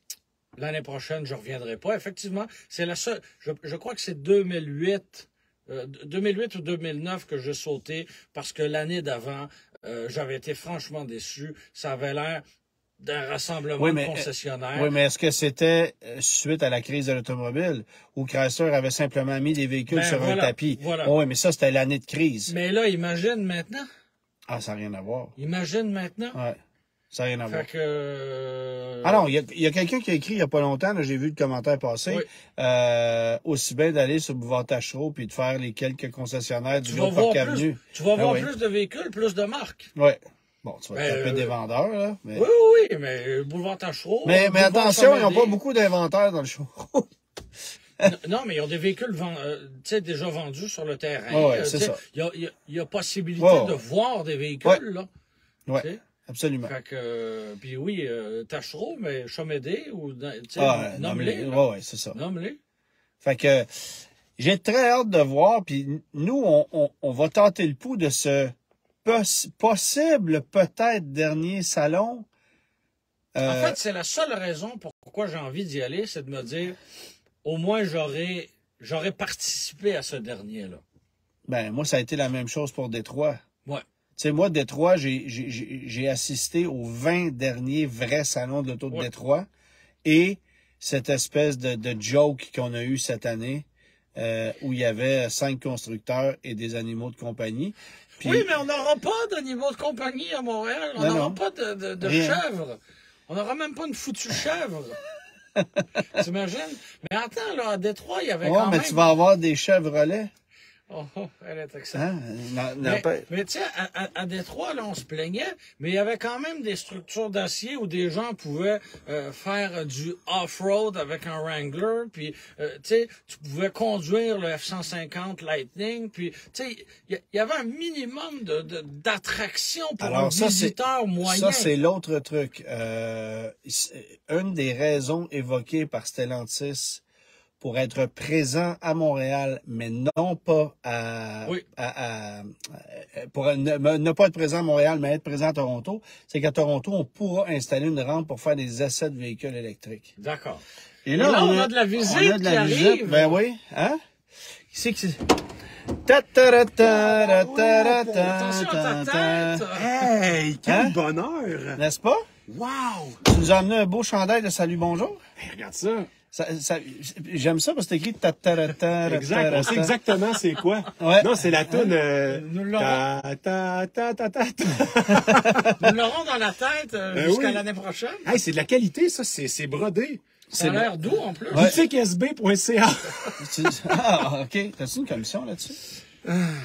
l'année prochaine, je reviendrai pas. Effectivement, c'est la seule. Je crois que c'est 2008 ou 2009 que j'ai sauté parce que l'année d'avant, j'avais été franchement déçu. Ça avait l'air d'un rassemblement de concessionnaires.
Oui, mais est-ce que c'était suite à la crise de l'automobile où Chrysler avait simplement mis des véhicules sur un tapis?
Voilà.
Oui, mais ça, c'était l'année de crise.
Mais là, imagine maintenant.
Ah, ça n'a rien à voir.
Imagine maintenant.
Ouais. Ça n'a rien à voir.
Fait que...
Alors, il y a quelqu'un qui a écrit il n'y a pas longtemps, j'ai vu le commentaire passer, aussi bien d'aller sur Boulevard Tachereau puis de faire les quelques concessionnaires du Vieux-Parc Avenue.
Tu vas voir plus de véhicules, plus de marques.
Oui. Bon, tu vas taper des vendeurs, là. Mais...
Oui, mais Boulevard Tachereau...
Mais attention, ils n'ont pas beaucoup d'inventaire dans le show.
Non, mais ils ont des véhicules déjà vendus sur le terrain.
Oui, c'est ça.
Il y a possibilité de voir des véhicules, là.
Oui. Absolument.
Fait que, puis oui, Tachereau, mais Chomédé, ou, nomme-les.
Oui, c'est ça.
Nomme-les.
Fait que, j'ai très hâte de voir, puis nous, on va tenter le pouls de ce possible, peut-être, dernier salon.
En fait, c'est la seule raison pourquoi j'ai envie d'y aller, c'est de me dire, au moins, j'aurais participé à ce dernier-là.
Ben, moi, ça a été la même chose pour Détroit.
Ouais.
Tu sais, moi, Détroit, j'ai assisté aux 20 derniers vrais salons de l'auto de Détroit et cette espèce de joke qu'on a eu cette année où il y avait 5 constructeurs et des animaux de compagnie. Puis,
oui, mais on n'aura pas d'animaux de compagnie à Montréal. On n'aura pas de chèvres. On n'aura même pas une foutue chèvre. T'imagines? Mais attends, là, à Détroit, il y avait quand même...
mais tu vas avoir des Chevrolets.
Oh, elle est excellente.
Hein?
Mais tu sais, à Détroit, là, on se plaignait, mais il y avait quand même des structures d'acier où des gens pouvaient faire du off-road avec un Wrangler, puis tu sais, tu pouvais conduire le F-150 Lightning, puis tu sais, il y avait un minimum d'attraction pour un visiteur moyen.
Ça, c'est l'autre truc. Une des raisons évoquées par Stellantis pour être présent à Montréal, mais non pas pour ne pas être présent à Montréal, mais être présent à Toronto, c'est qu'à Toronto, on pourra installer une rampe pour faire des essais de véhicules électriques.
D'accord.
Et là,
on a de la visite qui arrive.
Ben oui, hein? C'est que c'est...
Attention à ta tête!
Hey, quel bonheur!
N'est-ce pas?
Wow!
Tu nous as amené un beau chandail de Salut Bonjour?
Hey, regarde ça!
J'aime ça parce que c'est écrit
Exact, on sait exactement c'est quoi.
Ouais.
Non, c'est la toune
Nous l'aurons dans la tête jusqu'à l'année prochaine.
Hey, c'est de la qualité, ça, c'est brodé.
Ça a l'air doux en plus.
boutiquesb.ca.
Ah, OK. T'as-tu une commission là-dessus?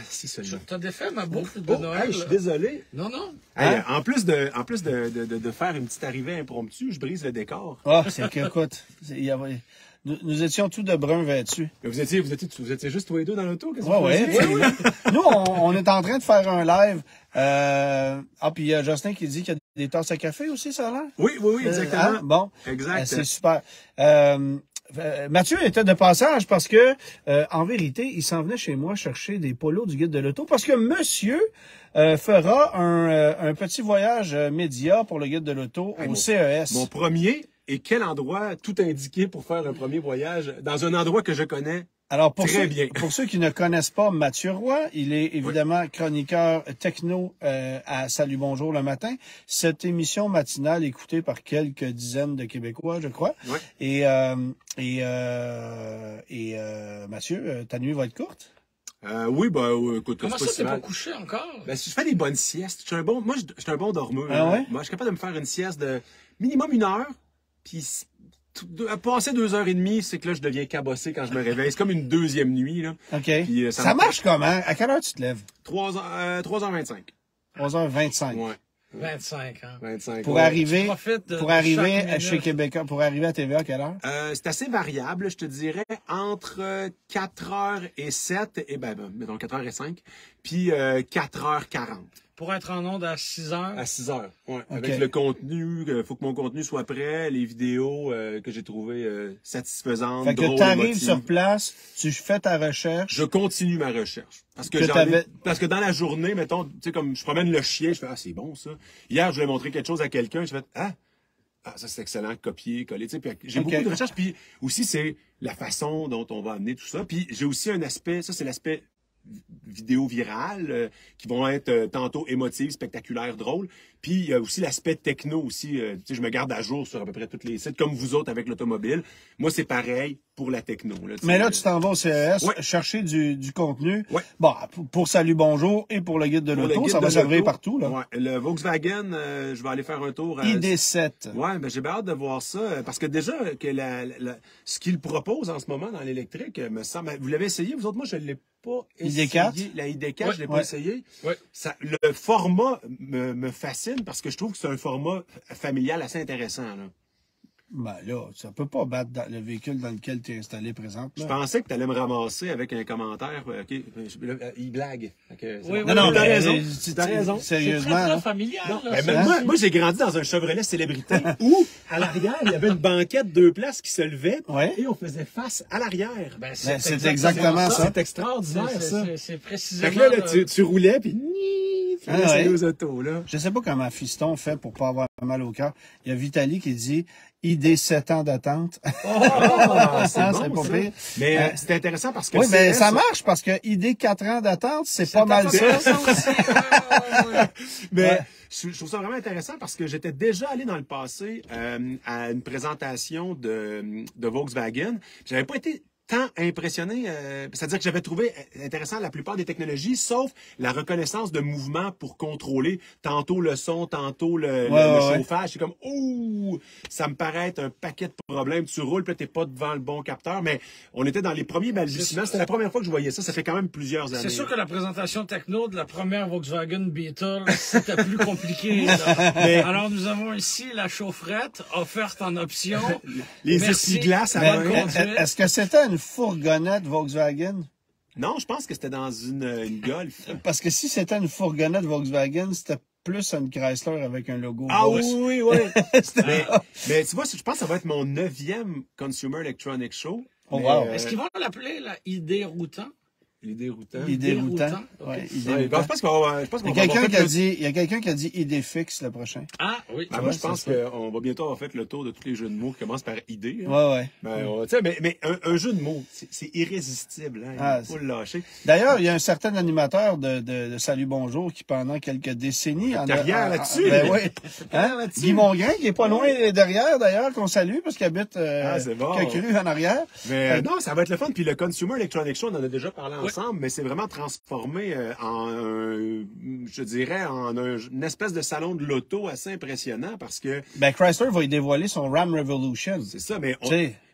Si seulement.
T'as défait ma bouffe de Noël.
Hey, je suis désolé.
Non.
Hey, en plus de faire une petite arrivée impromptue, je brise le décor.
Ah, c'est qu'écoute, nous étions tous de brun vêtus.
Mais vous étiez juste tous les deux dans l'auto?
Oui. Nous, on est en train de faire un live Puis il y a Justin qui dit qu'il y a des tasses à café aussi, ça a l'air?
Oui, exactement.
Bon.
Exact.
C'est super. Mathieu était de passage parce que, en vérité, il s'en venait chez moi chercher des polos du guide de l'auto parce que monsieur fera un petit voyage média pour le guide de l'auto au CES.
Mon premier, et quel endroit tout indiqué pour faire un premier voyage dans un endroit que je connais.
Alors, pour ceux qui ne connaissent pas Mathieu Roy, il est évidemment chroniqueur techno à Salut Bonjour le matin. Cette émission matinale écoutée par quelques dizaines de Québécois, je crois.
Ouais.
Et Mathieu, ta nuit va être courte?
Écoute, comment ça, t'es pas couché encore?
Ben, si je fais des bonnes siestes, je suis un bon dormeur.
Ah ouais?
Moi, je suis capable de me faire une sieste de minimum 1 heure, puis passer 2h30, c'est que là, je deviens cabossé quand je me réveille. C'est comme une deuxième nuit, là.
OK.
Puis,
ça marche comment? À quelle heure tu te lèves?
3h25.
3h25.
Ouais.
25 ans.
25.
Pour arriver chez
minute.
Québécois, pour arriver à TVA, à quelle heure?
C'est assez variable, je te dirais, entre 4h et 7, et mettons 4h et 5, puis 4h40.
Pour être en onde à 6 heures?
À 6 heures, ouais.
Okay.
Avec le contenu, il faut que mon contenu soit prêt, les vidéos que j'ai trouvées satisfaisantes,
fait que
drôles,
t'arrives
émotives.
sur place, tu fais ta recherche.
Je continue ma recherche. Parce que dans la journée, mettons, tu sais, comme je promène le chien, je fais, c'est bon, ça. Hier, je voulais montrer quelque chose à quelqu'un, je fais, ça c'est excellent, copier, coller, tu sais. Puis j'ai beaucoup de recherches, puis aussi, c'est la façon dont on va amener tout ça. Puis j'ai aussi un aspect, ça c'est l'aspect vidéo virales qui vont être tantôt émotives, spectaculaires, drôles. Puis il y a aussi l'aspect techno aussi. Tu sais, je me garde à jour sur à peu près tous les sites, comme vous autres avec l'automobile. Moi, c'est pareil pour la techno. Là,
mais là, tu t'en vas au CES chercher du contenu.
Ouais.
Bon, pour Salut Bonjour et pour le guide de l'auto, ça va servir partout. Là.
Ouais. Le Volkswagen, je vais aller faire un tour.
ID7.
Ouais, ben j'ai bien hâte de voir ça. Parce que déjà, que ce qu'il propose en ce moment dans l'électrique, me semble. Vous l'avez essayé, vous autres? Moi, je ne l'ai pas essayé.
ID4?
La ID4, je l'ai pas essayé.
Ouais.
Le format me fascine parce que je trouve que c'est un format familial assez intéressant. Là.
Ben là, ça peut pas battre le véhicule dans lequel tu es installé présent.
Je pensais que tu allais me ramasser avec un commentaire. Il blague.
Non,
t'as raison.
T'as raison. Sérieusement.
C'est très familial.
Non,
là,
moi, j'ai grandi dans un Chevrolet célébrité où, à l'arrière, il y avait une banquette 2 places qui se levait et on faisait face à l'arrière.
C'est exactement ça.
C'est extraordinaire, ça.
C'est précisément...
Fait que là, tu roulais, puis... Tu laissais aux autos, là.
Je sais pas comment Fiston fait pour pas avoir mal au cœur. Il y a Vitali qui dit ID 7 ans d'attente.
C'est bon,
pas pire.
Mais c'est intéressant parce que...
Oui, mais ça marche parce que ID 4 ans d'attente, c'est pas mal ça.
Mais je trouve ça vraiment intéressant parce que j'étais déjà allé dans le passé à une présentation de Volkswagen. J'avais pas été tant impressionné, c'est-à-dire que j'avais trouvé intéressant la plupart des technologies, sauf la reconnaissance de mouvement pour contrôler tantôt le son, tantôt le chauffage. C'est comme, ça me paraît être un paquet de problèmes. Tu roules, puis t'es pas devant le bon capteur, mais on était dans les premiers balbutiements. C'était la première fois que je voyais ça. Ça fait quand même plusieurs années.
C'est sûr que la présentation techno de la première Volkswagen Beetle, c'était plus compliqué. Alors, nous avons ici la chaufferette offerte en option.
Les essuie-glaces à main.
Est-ce que c'était une fourgonnette Volkswagen?
Non, je pense que c'était dans une Golf.
Parce que si c'était une fourgonnette Volkswagen, c'était plus une Chrysler avec un logo.
Oui. mais tu vois, je pense que ça va être mon 9e Consumer Electronics Show.
Oh, wow.
Est-ce qu'ils vont l'appeler la ID routant?
Il est déroutant.
Il est déroutant.
Okay.
Je pense
qu'il
y a quelqu'un qui a dit idée fixe le prochain.
Ah, oui.
Moi, je pense qu'on va bientôt avoir fait le tour de tous les jeux de mots qui commencent par idée.
Ouais.
Mais un jeu de mots, c'est irrésistible. Il faut le lâcher.
D'ailleurs, il y a un certain animateur de Salut Bonjour qui, pendant quelques décennies...
Carrière là-dessus.
Ben oui. Guy Mongrain, qui est pas loin derrière, d'ailleurs, qu'on salue, parce qu'il habite quelques rues en arrière.
Mais non, ça va être le fun. Puis le Consumer Electronics Show, on en a déjà parlé ensemble, mais c'est vraiment transformé en une espèce de salon de l'auto assez impressionnant parce que...
Ben, Chrysler va y dévoiler son Ram Revolution.
C'est ça, mais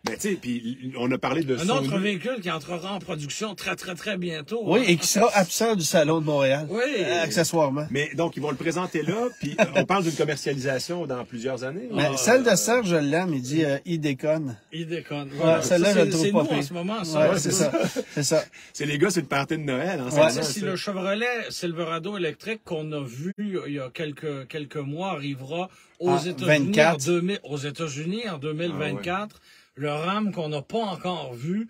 Ben, tu sais, puis on a parlé de
un autre véhicule qui entrera en production très, très, très bientôt.
Oui, et qui sera absent du Salon de Montréal.
Oui.
Accessoirement.
Mais donc, ils vont le présenter là, puis on parle d'une commercialisation dans plusieurs années.
Mais celle de Serge, je l'aime, il dit « il déconne ».
Il déconne.
Voilà. Celle-là, je le trouve pas pire.
en ce moment, ça.
Ouais, c'est ça. C'est ça.
C'est les gars, c'est le party de Noël.
Si le Chevrolet Silverado électrique qu'on a vu il y a quelques mois arrivera aux États-Unis en 2024, le RAM qu'on n'a pas encore vu,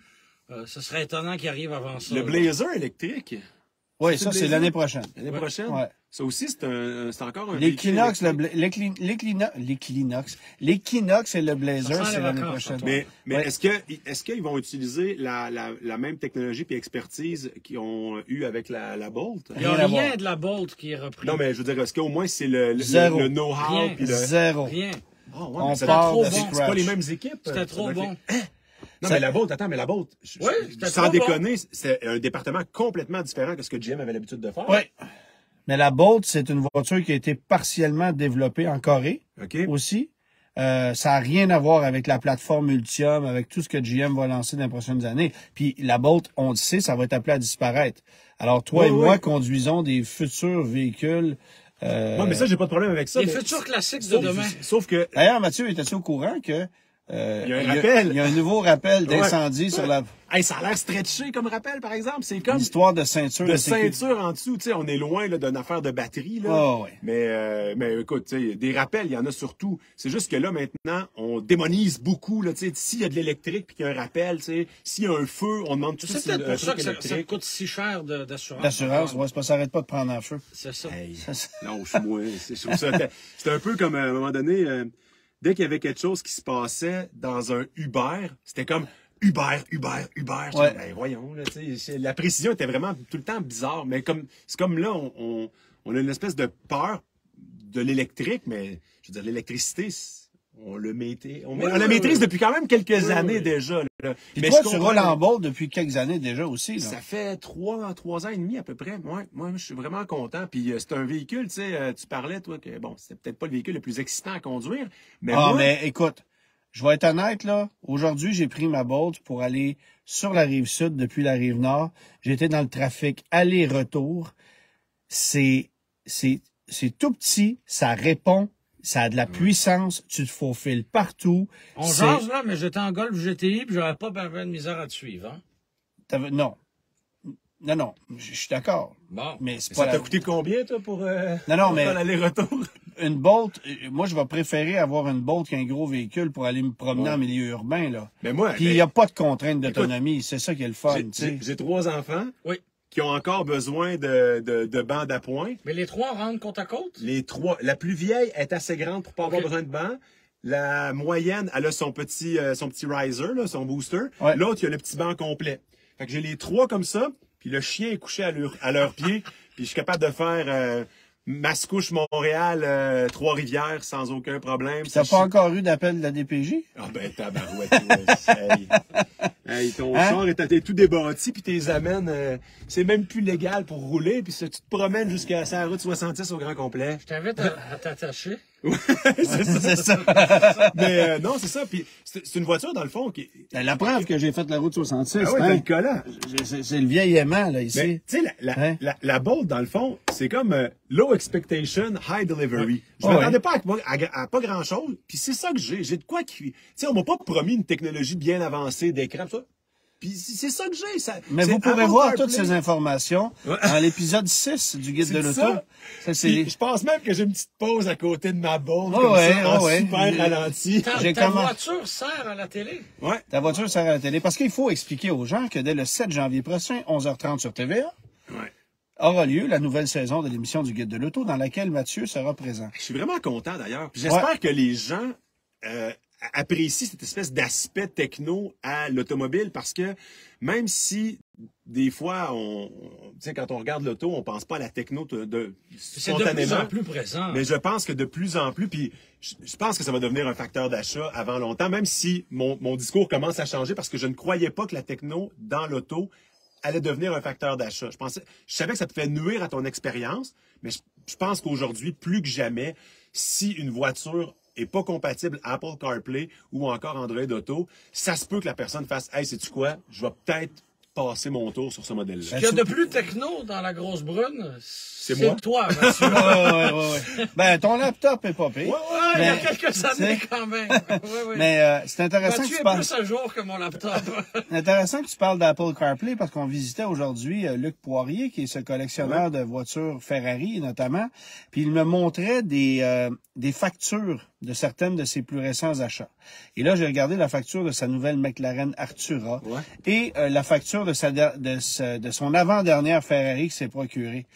ce serait étonnant qu'il arrive avant ça.
Le Blazer électrique.
Oui, ça, c'est l'année prochaine.
L'année prochaine?
Ouais.
Ça aussi, c'est encore un
L'Equinox, l'Equinox et le Blazer, c'est l'année prochaine.
Mais est-ce qu'ils vont utiliser la même technologie et expertise qu'ils ont eu avec la Bolt?
Il n'y a rien de la Bolt qui est repris.
Non, mais je veux dire, est-ce qu'au moins c'est le know-how?
Zéro.
Rien.
Oh, ouais,
on part de
c'est pas les mêmes équipes.
C'était trop bon.
Non, mais la Bolt, sans déconner, c'est un département complètement différent de ce que GM avait l'habitude de faire.
Oui. Mais la Bolt, c'est une voiture qui a été partiellement développée en Corée aussi. Ça n'a rien à voir avec la plateforme Ultium, avec tout ce que GM va lancer dans les prochaines années. Puis la Bolt, on le sait, ça va être appelé à disparaître. Alors toi et moi, conduisons des futurs véhicules.
Non, mais ça, j'ai pas de problème avec ça.
Les futurs classiques de demain.
Sauf que...
D'ailleurs, Mathieu, était-tu au courant que...
il y a un rappel.
Il y a un nouveau rappel d'incendie sur la...
Hey, ça a l'air stretché comme rappel, par exemple. C'est comme...
L'histoire de ceinture.
De ceinture en dessous. Tu sais, on est loin d'une affaire de batterie. Là.
Oh, ouais.
Mais écoute, tu sais, des rappels, il y en a surtout. C'est juste que là, maintenant, on démonise beaucoup. Là, tu sais, s'il y a de l'électrique puis qu'il y a un rappel, tu sais, s'il y a un feu, on demande tout de suite.
C'est peut-être pour ça que ça coûte si cher d'assurance.
L'assurance, ouais, c'est pas, ça arrête pas de prendre en feu.
C'est ça.
Hey, lâche-moi. C'est un peu comme, à un moment donné... dès qu'il y avait quelque chose qui se passait dans un Uber, c'était comme Uber.
Ouais.
Ben, voyons, là, la précision était vraiment tout le temps bizarre. Mais c'est comme là, on a une espèce de peur de l'électrique, mais je veux dire, l'électricité, on la maîtrise depuis quand même quelques années déjà. Là.
Mais toi, tu roules en Bolt depuis quelques années déjà aussi. Là.
Ça fait 3 ans et demi à peu près. Moi, je suis vraiment content. Puis c'est un véhicule, tu sais, tu parlais, toi, que bon, c'est peut-être pas le véhicule le plus excitant à conduire. Mais
mais écoute, je vais être honnête, là. Aujourd'hui, j'ai pris ma Bolt pour aller sur la rive sud depuis la rive nord. J'étais dans le trafic aller-retour. C'est tout petit, ça répond. Ça a de la puissance, tu te faufiles partout.
On jase là, mais j'étais en Golf GTI puis j'aurais pas bien de misère à te suivre, hein?
Non, je suis d'accord.
Bon.
Mais c'est
pas ça t'a coûté combien, toi, pour
mais
l'aller-retour?
Une Bolt, moi, je vais préférer avoir une Bolt qu'un gros véhicule pour aller me promener en milieu urbain, là.
Mais moi,
puis il n'y a pas de contrainte d'autonomie, c'est ça qui est le fun, tu sais.
J'ai 3 enfants.
Oui.
Qui ont encore besoin de bancs d'appoint.
Mais les 3 rentrent côte à côte?
Les 3. La plus vieille est assez grande pour pas avoir besoin de bancs. La moyenne, elle a son petit riser, là, son booster. Ouais. L'autre, il a le petit banc complet. Fait que j'ai les 3 comme ça, puis le chien est couché à leurs pieds, puis je suis capable de faire Mascouche, Montréal, Trois-Rivières sans aucun problème.
T'as pas encore eu d'appel de la DPJ?
Ah ben tabarouette, hey, ton char est tout débâti puis t'es amènes, c'est même plus légal pour rouler puis tu te promènes jusqu'à la route 66 au grand complet.
Je t'invite à t'attacher.
Ouais, c'est ça. Mais non, c'est ça. Puis c'est une voiture dans le fond qui.
La preuve que j'ai fait la route 66.
Ah ouais, t'as le collant.
C'est le vieil aimant là ici.
Tu sais, la Bolt dans le fond, c'est comme low expectation, high delivery. Je m'attendais pas à pas grand chose. Puis c'est ça que j'ai. J'ai de quoi qui. Tu sais, on m'a pas promis une technologie bien avancée d'écran, ça. Puis c'est ça que j'ai.
Mais vous pourrez voir toutes ces informations dans l'épisode 6 du Guide de l'auto.
Je pense même que j'ai une petite pause à côté de ma Bolt super ralenti.
Ta voiture sert à la télé.
Ouais. Ta voiture sert à la télé. Parce qu'il faut expliquer aux gens que dès le 7 janvier prochain, 11h30 sur TVA, aura lieu la nouvelle saison de l'émission du Guide de l'auto dans laquelle Mathieu sera présent.
Je suis vraiment content d'ailleurs. J'espère que les gens apprécie cette espèce d'aspect techno à l'automobile parce que même si des fois, tu sais, quand on regarde l'auto, on pense pas à la techno
spontanément. C'est de plus en plus présent.
Mais je pense que de plus en plus, puis je pense que ça va devenir un facteur d'achat avant longtemps, même si mon discours commence à changer parce que je ne croyais pas que la techno dans l'auto allait devenir un facteur d'achat. Je savais que ça pouvait nuire à ton expérience, mais je pense qu'aujourd'hui, plus que jamais, si une voiture est pas compatible Apple CarPlay ou encore Android Auto, ça se peut que la personne fasse « Hey, sais-tu quoi? Je vais peut-être passer mon tour sur ce modèle-là. »
Ce qu'il y a de plus techno dans la grosse brune, c'est
moi.
toi, Mathieu.
Ouais. Ben, ton laptop est pas pire.
Ouais, il y a quelques années quand même. Ouais.
Mais c'est intéressant
Mathieu
que tu parles...
plus à jour que mon laptop.
C'est intéressant que tu parles d'Apple CarPlay parce qu'on visitait aujourd'hui Luc Poirier, qui est ce collectionneur de voitures Ferrari notamment, puis il me montrait des factures de certaines de ses plus récents achats. Et là, j'ai regardé la facture de sa nouvelle McLaren Artura et la facture de son avant-dernière Ferrari qu'il s'est procurée,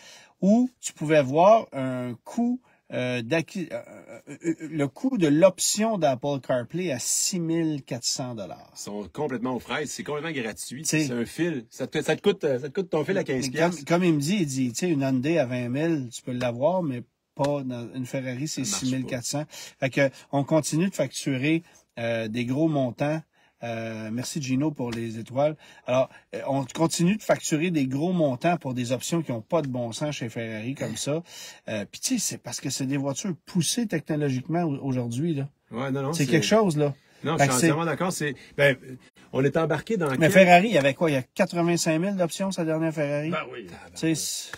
où tu pouvais voir un coût le coût de l'option d'Apple CarPlay à 6 400 $.
Ils sont complètement aux fraises. C'est complètement gratuit. C'est un fil. Ça te coûte ton fil à 15 $.
Comme il dit, tu sais, une Hyundai à 20 000, tu peux l'avoir, mais pas dans une Ferrari, c'est 6 400. Fait que, on continue de facturer des gros montants. Merci Gino pour les étoiles. Alors, on continue de facturer des gros montants pour des options qui n'ont pas de bon sens chez Ferrari comme ça. Puis tu sais, c'est parce que c'est des voitures poussées technologiquement aujourd'hui, là.
Ouais, non,
c'est quelque chose, là.
Non, je suis entièrement d'accord. On est embarqué dans...
Mais Ferrari, il y avait quoi? Il y a 85 000 d'options, sa dernière Ferrari?
Ben oui.
Tu sais...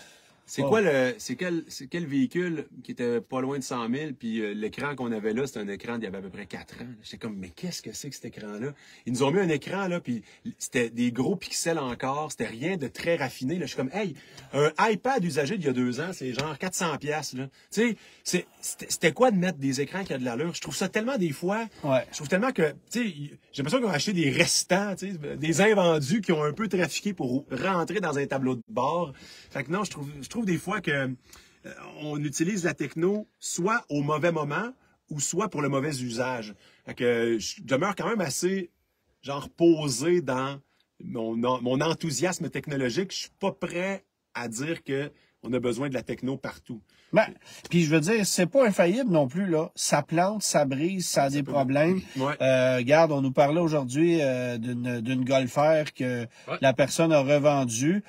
C'est quel véhicule qui était pas loin de 100 000, puis l'écran qu'on avait là, c'était un écran d'il y avait à peu près 4 ans. J'étais comme, mais qu'est-ce que c'est que cet écran-là? Ils nous ont mis un écran, là, puis c'était des gros pixels encore, c'était rien de très raffiné. Là. Je suis comme, hey, un iPad usagé d'il y a 2 ans, c'est genre 400 $. Tu sais, c'était quoi de mettre des écrans qui a de l'allure? Je trouve ça tellement des fois, je trouve tellement que, tu sais, j'ai l'impression qu'on a acheté des restants, tu sais, des invendus qui ont un peu trafiqué pour rentrer dans un tableau de bord. Fait que non, je trouve des fois que on utilise la techno soit au mauvais moment ou soit pour le mauvais usage. Fait que je demeure quand même assez genre posé dans mon enthousiasme technologique. Je suis pas prêt à dire que on a besoin de la techno partout.
Ben, puis je veux dire, c'est pas infaillible non plus, là. Ça plante, ça brise, ça a des problèmes. Regarde, on nous parlait aujourd'hui d'une Golf R que la personne a revendue.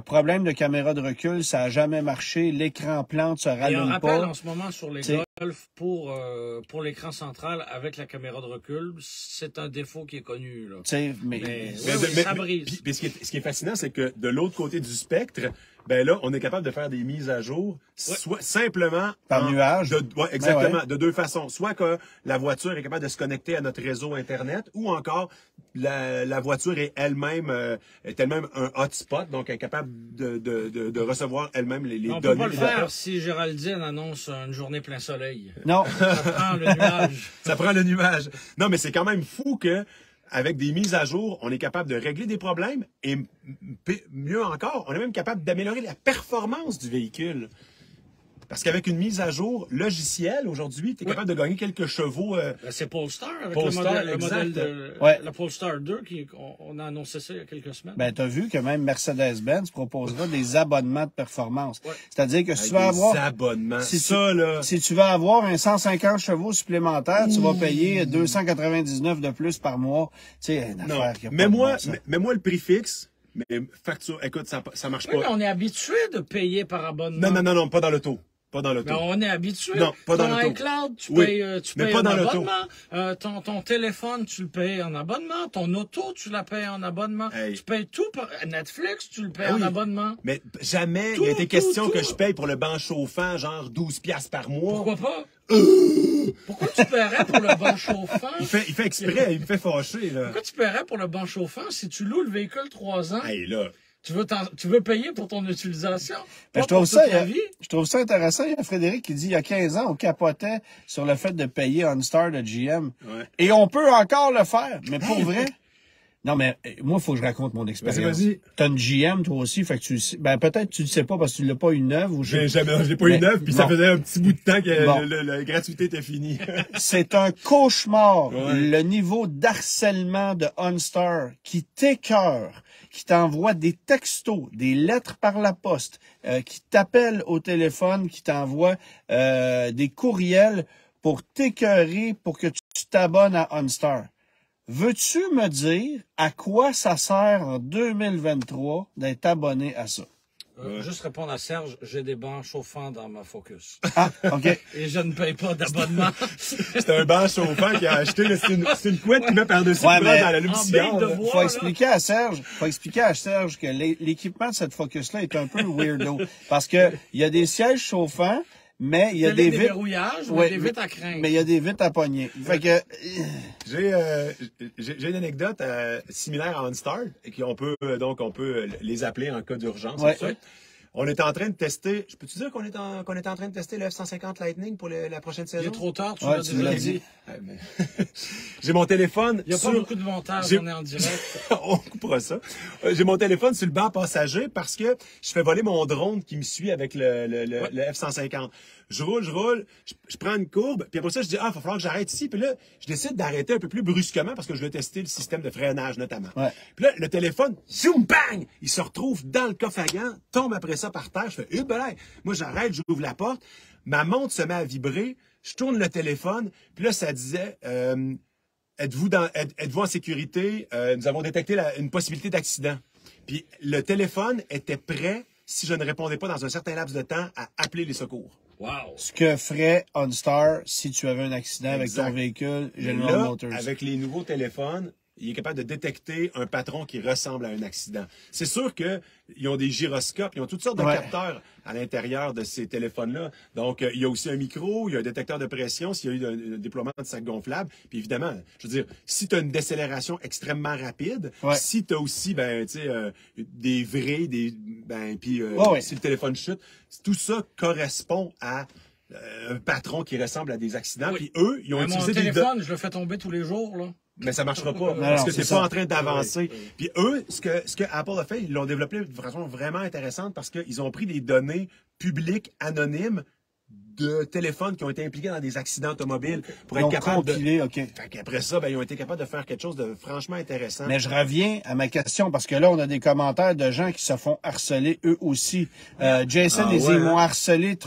Problème de caméra de recul, ça a jamais marché. L'écran plante, se rallume pas. Il y a un
rappel en ce moment sur les Golf pour l'écran central avec la caméra de recul. C'est un défaut qui est connu, là.
Mais
ça brise.
Puis ce qui est fascinant, c'est que de l'autre côté du spectre, ben là, on est capable de faire des mises à jour, soit simplement
par nuage.
Exactement, de deux façons. Soit que la voiture est capable de se connecter à notre réseau Internet, ou encore la voiture est elle-même un hotspot, donc elle est capable de recevoir elle-même les données.
On peut pas le faire si Géraldine annonce une journée plein soleil.
Non.
Ça prend le nuage.
Ça prend le nuage. Non, mais c'est quand même fou que avec des mises à jour, on est capable de régler des problèmes et mieux encore, on est même capable d'améliorer la performance du véhicule. Parce qu'avec une mise à jour logicielle, aujourd'hui, tu es capable de gagner quelques chevaux.
C'est Polestar, avec
Polestar,
le modèle de la Polestar 2, on a annoncé ça il y a quelques semaines.
Ben, tu as vu que même Mercedes-Benz proposera des abonnements de performance. C'est-à-dire que si tu vas avoir...
abonnements,
si tu vas avoir un 150 chevaux supplémentaires, tu vas payer 299 de plus par mois. Tu sais, une affaire qui a pas de bon sens.
Mais moi, le prix fixe... Mais facture, écoute, ça marche pas.
Mais on est habitué de payer par abonnement.
Non, pas dans l'auto. Pas dans l'auto.
Mais on est habitué.
Non, pas dans l'auto.
Ton iCloud, tu payes
pas
en
dans
abonnement. Ton téléphone, tu le payes en abonnement. Ton auto, tu la payes en abonnement. Tu payes tout. Netflix, tu le payes en abonnement.
Mais jamais il y a été question que je paye pour le banc chauffant, genre 12 $ par mois.
Pourquoi pas? Pourquoi tu paierais pour le banc chauffant?
Il fait exprès, il me fait fâcher, là.
Pourquoi tu paierais pour le banc chauffant si tu loues le véhicule 3 ans?
Hey, là.
Tu veux payer pour ton utilisation?
Ben, je trouve ça intéressant. Il y a Frédéric qui dit, il y a 15 ans, on capotait sur le fait de payer OnStar de GM.
Ouais.
Et on peut encore le faire. Mais pour vrai... Non, mais moi, il faut que je raconte mon expérience.
Vas-y.
T'as une GM, toi aussi, fait que tu peut-être tu le sais pas parce que tu l'as pas eu neuve. Ou
j'ai pas eu neuve, puis ça faisait un petit bout de temps que la gratuité était finie.
C'est un cauchemar, le niveau d'harcèlement de OnStar qui t'écœure, qui t'envoie des textos, des lettres par la poste, qui t'appelle au téléphone, qui t'envoie des courriels pour t'écœurer, pour que tu t'abonnes à OnStar. Veux-tu me dire à quoi ça sert en 2023 d'être abonné à ça?
Juste répondre à Serge, j'ai des bancs chauffants dans ma Focus.
Ah, OK.
Et je ne paye pas d'abonnement.
C'est un banc chauffant qu'il a acheté. C'est une couette qu'il met par-dessus dans la lumière.
Faut expliquer à Serge que l'équipement de cette Focus-là est un peu weirdo. Parce que il y a des sièges chauffants, mais il y a des vitres.
Des vitres à craindre.
Mais il y a des vitres à pogner. Fait que,
j'ai une anecdote similaire à OnStar et qu'on peut les appeler en cas d'urgence.
Ouais.
On est en train de tester. Je peux te dire qu'on est en train de tester le F-150 Lightning pour la prochaine saison?
Il est trop tard, tu
l'as dit.
J'ai mon téléphone.
Il n'y a pas beaucoup de montage, on est en direct.
On coupera ça. J'ai mon téléphone sur le banc passager parce que je fais voler mon drone qui me suit avec le F-150. Je roule, je prends une courbe, puis après ça, je dis, il va falloir que j'arrête ici. Puis là, je décide d'arrêter un peu plus brusquement parce que je veux tester le système de freinage, notamment.
Ouais.
Puis là, le téléphone, zoom, bang! Il se retrouve dans le coffre à gants, tombe après ça par terre. Je fais, moi, j'arrête, j'ouvre la porte. Ma montre se met à vibrer. Je tourne le téléphone. Puis là, ça disait, êtes-vous en sécurité? Nous avons détecté une possibilité d'accident. Puis le téléphone était prêt, si je ne répondais pas dans un certain laps de temps, à appeler les secours.
Wow.
Ce que ferait OnStar si tu avais un accident avec ton véhicule General Motors.
Avec les nouveaux téléphones, il est capable de détecter un patron qui ressemble à un accident. C'est sûr qu'ils ont des gyroscopes, ils ont toutes sortes de capteurs à l'intérieur de ces téléphones-là. Donc, il y a aussi un micro, il y a un détecteur de pression s'il y a eu un déploiement de sac gonflable. Puis évidemment, je veux dire, si tu as une décélération extrêmement rapide, si tu as aussi des vrais, si le téléphone chute, tout ça correspond à un patron qui ressemble à des accidents. Puis eux, ils ont utilisé
mon téléphone, je le fais tomber tous les jours, là.
Mais ça marchera pas parce que c'est pas en train d'avancer. Puis eux, ce que Apple a fait, ils l'ont développé de façon vraiment intéressante parce qu'ils ont pris des données publiques anonymes de téléphones qui ont été impliqués dans des accidents automobiles pour être capables de... Fait qu'après ça, ils ont été capables de faire quelque chose de franchement intéressant.
Mais je reviens à ma question parce que là, on a des commentaires de gens qui se font harceler eux aussi. Jason, ils m'ont harcelé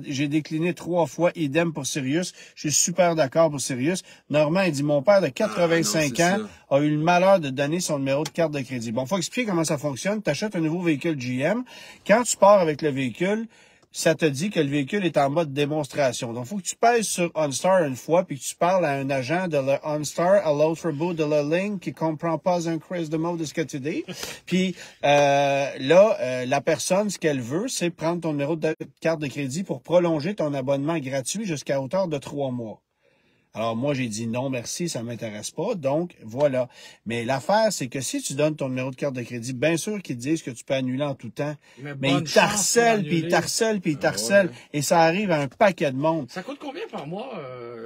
j'ai décliné 3 fois, idem pour Sirius. Je suis super d'accord pour Sirius. Normand, il dit, mon père de 85 ans a eu le malheur de donner son numéro de carte de crédit. Bon, faut expliquer comment ça fonctionne. Tu achètes un nouveau véhicule GM. Quand tu pars avec le véhicule, ça te dit que le véhicule est en mode démonstration. Donc, il faut que tu pèses sur OnStar une fois, puis que tu parles à un agent de la OnStar à l'autre bout de la ligne qui comprend pas un crise de mot de ce que tu dis. Puis la personne, ce qu'elle veut, c'est prendre ton numéro de carte de crédit pour prolonger ton abonnement gratuit jusqu'à hauteur de 3 mois. Alors, moi, j'ai dit non, merci, ça m'intéresse pas. Donc, voilà. Mais l'affaire, c'est que si tu donnes ton numéro de carte de crédit, bien sûr qu'ils te disent que tu peux annuler en tout temps. Mais ils t'harcèlent, puis ils t'harcèlent, puis ils t'harcèlent. Et ça arrive à un paquet de monde.
Ça coûte combien par mois?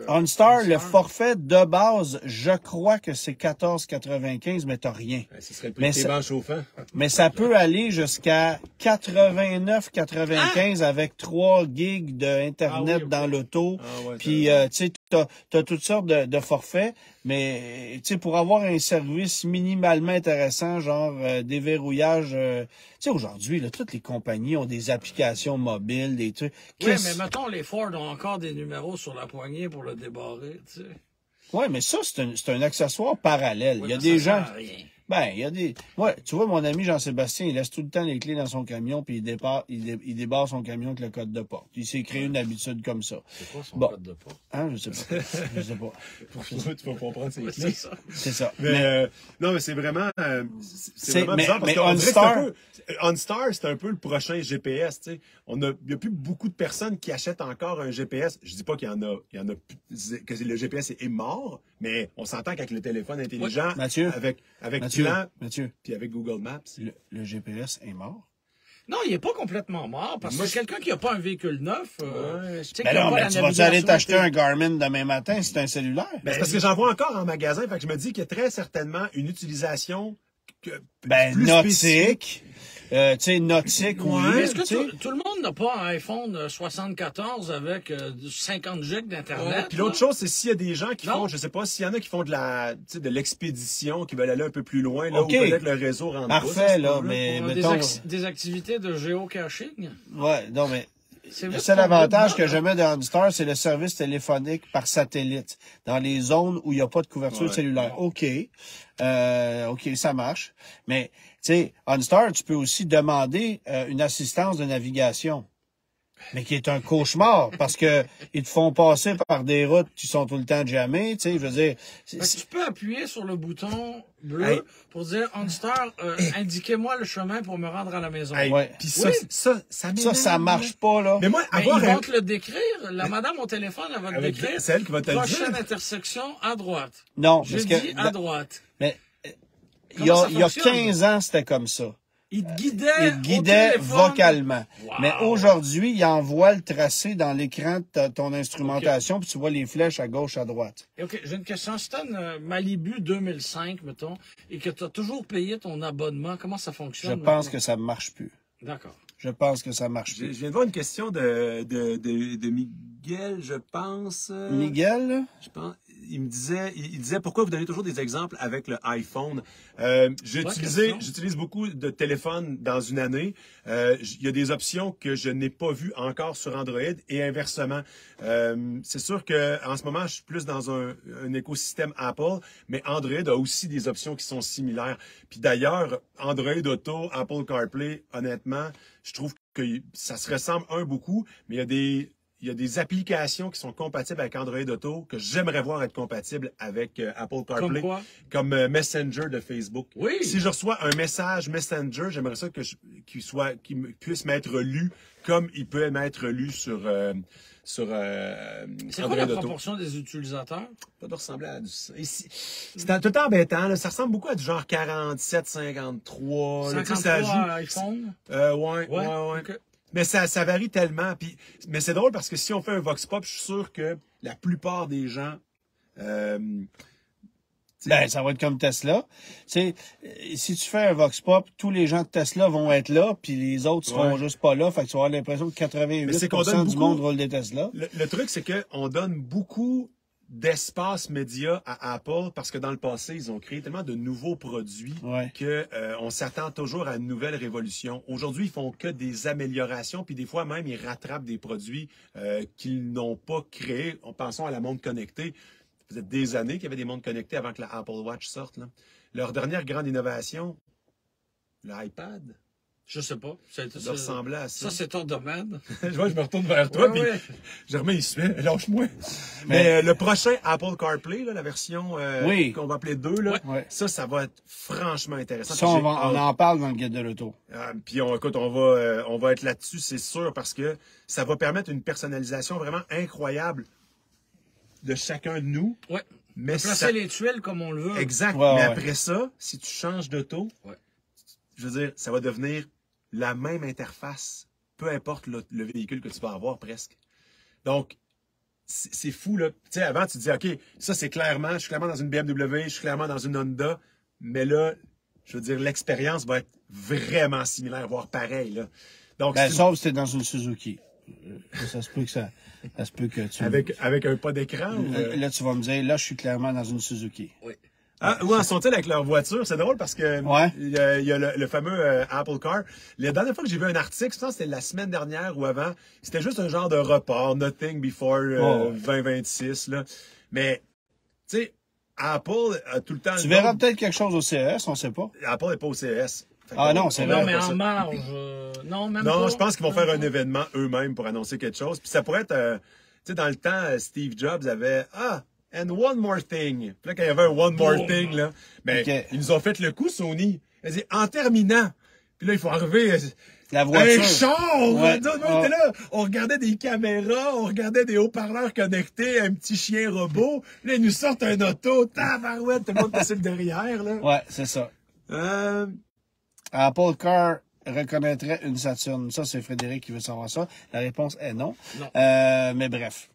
OnStar, le forfait de base, je crois que c'est 14,95, mais t'as rien.
Ce serait le prix des bancs chauffants.
Mais ça peut aller jusqu'à 89,95 avec 3 gigs d'Internet dans l'auto. Puis, tu sais, t'as toutes sortes de forfaits, mais tu sais, pour avoir un service minimalement intéressant, genre déverrouillage, tu sais, aujourd'hui, là, toutes les compagnies ont des applications mobiles, des trucs.
Oui, mais mettons, les Ford ont encore des numéros sur la poignée pour le débarrer, tu sais.
Oui, mais ça, c'est un accessoire parallèle. Il y a des gens... Il y a des... Ouais, tu vois, mon ami Jean-Sébastien, il laisse tout le temps les clés dans son camion, puis il débarre son camion avec le code de porte. Il s'est créé une habitude comme ça.
C'est quoi son code de porte?
Je sais pas.
Pour toi, tu vas comprendre ses clés.
C'est ça.
Mais non, mais c'est vraiment... c'est vraiment bizarre parce OnStar, c'est un peu le prochain GPS, tu sais. Il n'y a plus beaucoup de personnes qui achètent encore un GPS. Je dis pas qu'il y en a que le GPS est mort, mais on s'entend qu'avec le téléphone intelligent, avec
Mathieu,
puis avec Google Maps.
Le GPS est mort?
Non, il n'est pas complètement mort, parce que quelqu'un qui n'a pas un véhicule neuf...
tu vas aller t'acheter un Garmin demain matin si c'est un cellulaire?
C'est parce que j'en vois encore en magasin, fait que je me dis qu'il y a très certainement une utilisation
nautique. Tu sais, nautique, oui.
Est-ce que tout le monde n'a pas un iPhone 74 avec 50 gigs d'Internet?
Puis l'autre chose, c'est s'il y a des gens qui font, je sais pas, s'il y en a qui font de l'expédition, qui veulent aller un peu plus loin, là, où peut-être le réseau rentre pas.
Parfait, là, mais mettons...
Des activités de géocaching?
Ouais, non, mais... Le seul avantage que je mets dans OnStar, c'est le service téléphonique par satellite dans les zones où il n'y a pas de couverture cellulaire. OK, ça marche. Mais sais, OnStar, tu peux aussi demander une assistance de navigation. Mais qui est un cauchemar, parce que ils te font passer par des routes qui sont tout le temps jammées, tu sais, je veux dire...
Tu peux appuyer sur le bouton bleu pour dire « OnStar, indiquez-moi le chemin pour me rendre à la maison. »
Puis ça
marche pas, là.
Mais moi,
ils vont te le décrire. La madame au téléphone, elle va te décrire.
C'est elle qui va te le dire.
Prochaine intersection, à droite.
Non,
j'ai dit à droite.
Mais il y a 15 ans, c'était comme ça.
Il te guidait
vocalement.
Wow.
Mais aujourd'hui, il envoie le tracé dans l'écran de ton instrumentation, puis tu vois les flèches à gauche, à droite.
OK, j'ai une question. Si tu as une Malibu 2005, mettons, et que tu as toujours payé ton abonnement, comment ça fonctionne?
Je pense que ça ne marche plus.
D'accord.
Je pense que ça marche plus.
Je viens de voir une question de Miguel, je pense.
Miguel?
Je pense. Il disait pourquoi vous donnez toujours des exemples avec le iPhone. J'utilise beaucoup de téléphones dans une année. Il y a des options que je n'ai pas vues encore sur Android et inversement. C'est sûr que en ce moment, je suis plus dans un écosystème Apple, mais Android a aussi des options qui sont similaires. Puis d'ailleurs, Android Auto, Apple CarPlay, honnêtement, je trouve que ça se ressemble beaucoup, mais il y a des applications qui sont compatibles avec Android Auto que j'aimerais voir être compatibles avec Apple CarPlay.
Comme quoi?
Comme Messenger de Facebook.
Oui.
Si je reçois un message Messenger, j'aimerais ça qu'il puisse m'être lu comme il peut m'être lu sur
c'est quoi la proportion des utilisateurs?
Ça doit ressembler à du... C'est tout embêtant, là. Ça ressemble beaucoup à du genre 47, 53.
53 iPhone?
Ouais.
Okay.
Mais ça varie tellement. Mais c'est drôle parce que si on fait un Vox Pop, je suis sûr que la plupart des gens...
ça va être comme Tesla. Si tu fais un Vox Pop, tous les gens de Tesla vont être là, puis les autres seront juste pas là. Fait que tu vas avoir l'impression que 88% du monde roule des Tesla.
Le truc, c'est qu'on donne beaucoup d'espace média à Apple parce que dans le passé, ils ont créé tellement de nouveaux produits que on s'attend toujours à une nouvelle révolution. Aujourd'hui, ils font que des améliorations, puis des fois même, ils rattrapent des produits qu'ils n'ont pas créés. Pensons à la montre connectée. Ça faisait des années qu'il y avait des montres connectées avant que la Apple Watch sorte. Là. Leur dernière grande innovation, l'iPad.
Je sais pas.
Ça ressemblait à ça.
Ça, c'est ton domaine.
Je me retourne vers toi, puis je remets ici. Lâche-moi. Mais le prochain Apple CarPlay, là, la version qu'on va appeler 2, là, ça va être franchement intéressant.
Ça, on en parle dans le guide de l'auto.
Puis on va être là-dessus, c'est sûr, parce que ça va permettre une personnalisation vraiment incroyable de chacun de nous.
Oui. Mais placer les tuiles comme on le veut.
Exact. Mais après ça, si tu changes d'auto, je veux dire, ça va devenir la même interface, peu importe le véhicule que tu vas avoir presque. Donc, c'est fou, là. Tu sais, avant, tu te dis, OK, ça, je suis clairement dans une BMW, je suis clairement dans une Honda, mais là, je veux dire, l'expérience va être vraiment similaire, voire pareil, là. Donc,
sauf si t'es dans une Suzuki. Ça se peut que tu...
Avec un pas d'écran?
Là, tu vas me dire, là, je suis clairement dans une Suzuki.
Oui.
Où en sont-ils avec leur voiture? C'est drôle parce que il y a le fameux Apple Car. La dernière fois que j'ai vu un article, je pense que c'était la semaine dernière ou avant, c'était juste un genre de report, nothing before 2026. Là. Mais, tu sais, Apple a tout le temps...
Tu verras peut-être quelque chose au CES, on sait pas.
Apple n'est pas au CES.
Non, c'est vrai.
Non, mais en marge... non, même
non,
pas.
je pense qu'ils vont faire un événement eux-mêmes pour annoncer quelque chose. Puis ça pourrait être... tu sais, dans le temps, Steve Jobs avait... And one more thing. Puis là, quand il y avait un one more thing, là, ils nous ont fait le coup, Sony. Ils ont dit, en terminant. Puis là, il faut arriver...
La voiture.
Un char! Là, on regardait des caméras, on regardait des haut-parleurs connectés, un petit chien robot. Là, ils nous sortent un auto. Tabarouette, tout le monde passait le derrière, là.
Ouais, c'est ça. Apple Car reconnaîtrait une Saturn. Ça, c'est Frédéric qui veut savoir ça. La réponse est non. Mais bref.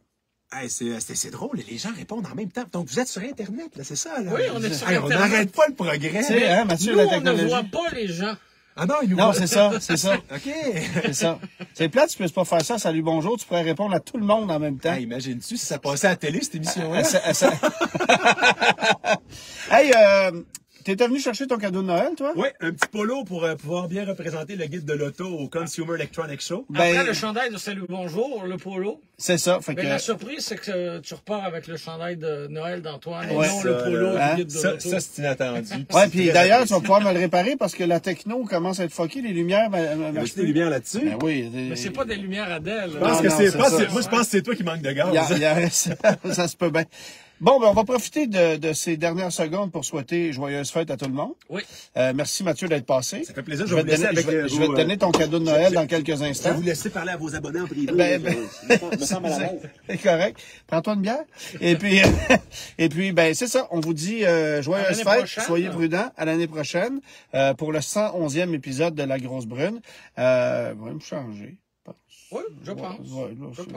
Hey, c'est drôle, les gens répondent en même temps. Donc, vous êtes sur Internet, là, c'est ça, là?
Oui, on est sur Internet.
On n'arrête pas le progrès.
Hein, Mathieu,
nous, on ne voit pas les gens.
Ah non, ils nous
voient. C'est ça.
OK.
C'est ça. C'est plate, tu peux pas faire ça. Salut, bonjour. Tu pourrais répondre à tout le monde en même temps.
Hey, imagine-tu si ça passait à la télé, cette émission-là?
Hey, t'étais venu chercher ton cadeau de Noël, toi?
Oui, un petit polo pour pouvoir bien représenter le guide de l'auto au Consumer Electronics Show.
Après le chandail de Salut Bonjour, le polo.
C'est ça.
Mais la surprise, c'est que tu repars avec le chandail de Noël d'Antoine et non le polo du guide de l'auto.
Ça, c'est inattendu.
Ouais, puis d'ailleurs, tu vas pouvoir me le réparer parce que la techno commence à être fuckée, les lumières.
Il y a des lumières là-dessus.
Ben oui.
Mais c'est pas des lumières Adèle.
Moi, je pense que c'est toi qui manque de gaz.
Ça se peut bien. Bon, ben on va profiter de ces dernières secondes pour souhaiter joyeuse fête à tout le monde.
Oui.
Merci Mathieu d'être passé.
Ça fait plaisir. Je vais te
donner ton cadeau de Noël dans quelques instants.
Je vais vous laisser parler à vos abonnés en privé.
C'est correct. Prends-toi une bière. Et puis, ben c'est ça. On vous dit joyeuse fête. Soyez prudents. À l'année prochaine pour le 111e épisode de La Grosse Brune. Va me changer.
Oui, je pense.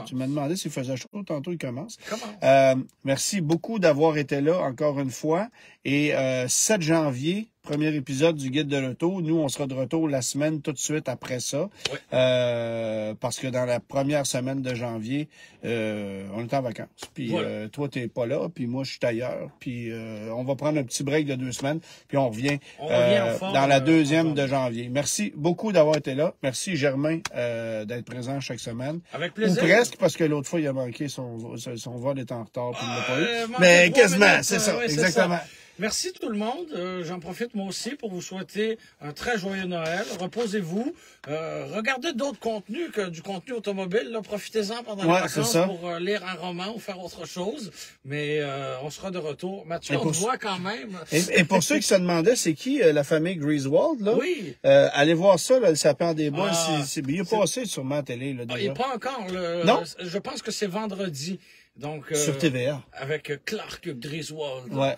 Tu m'as demandé s'il faisait chaud, tantôt il commence.
Comment?
Merci beaucoup d'avoir été là encore une fois. Et 7 janvier, premier épisode du Guide de l'auto. Nous, on sera de retour la semaine tout de suite après ça.
Oui.
Parce que dans la première semaine de janvier, on est en vacances. Puis toi, t'es pas là, puis moi, je suis ailleurs. Puis on va prendre un petit break de 2 semaines, puis on revient dans la deuxième de janvier. Merci beaucoup d'avoir été là. Merci Germain d'être présent chaque semaine.
Avec plaisir.
Ou presque, parce que l'autre fois, il a manqué son vol est en retard, puis il l'a pas eu. Mais quasiment, c'est ça, exactement.
Merci tout le monde. J'en profite moi aussi pour vous souhaiter un très joyeux Noël. Reposez-vous. Regardez d'autres contenus que du contenu automobile. Profitez-en pendant les vacances pour lire un roman ou faire autre chose. Mais on sera de retour. Mathieu, on te voit quand même.
Et pour ceux qui se demandaient, c'est qui la famille Griswold? Là?
Oui.
Allez voir ça, là, le sapin des bois. Il est passé sûrement à télé. Là, déjà.
Il n'est pas encore.
Non?
Je pense que c'est vendredi. Donc,
sur TVA.
Avec Clark Griswold.
Ouais.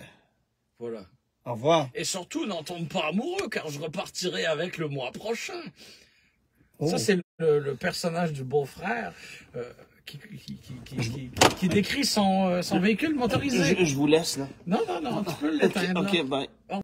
Voilà.
Au revoir.
Et surtout, n'en tombe pas amoureux, car je repartirai avec le mois prochain. Oh. Ça, c'est le personnage du beau-frère qui décrit son véhicule motorisé.
Je vous laisse, là.
Non, tu peux l'éteindre.
OK, bye.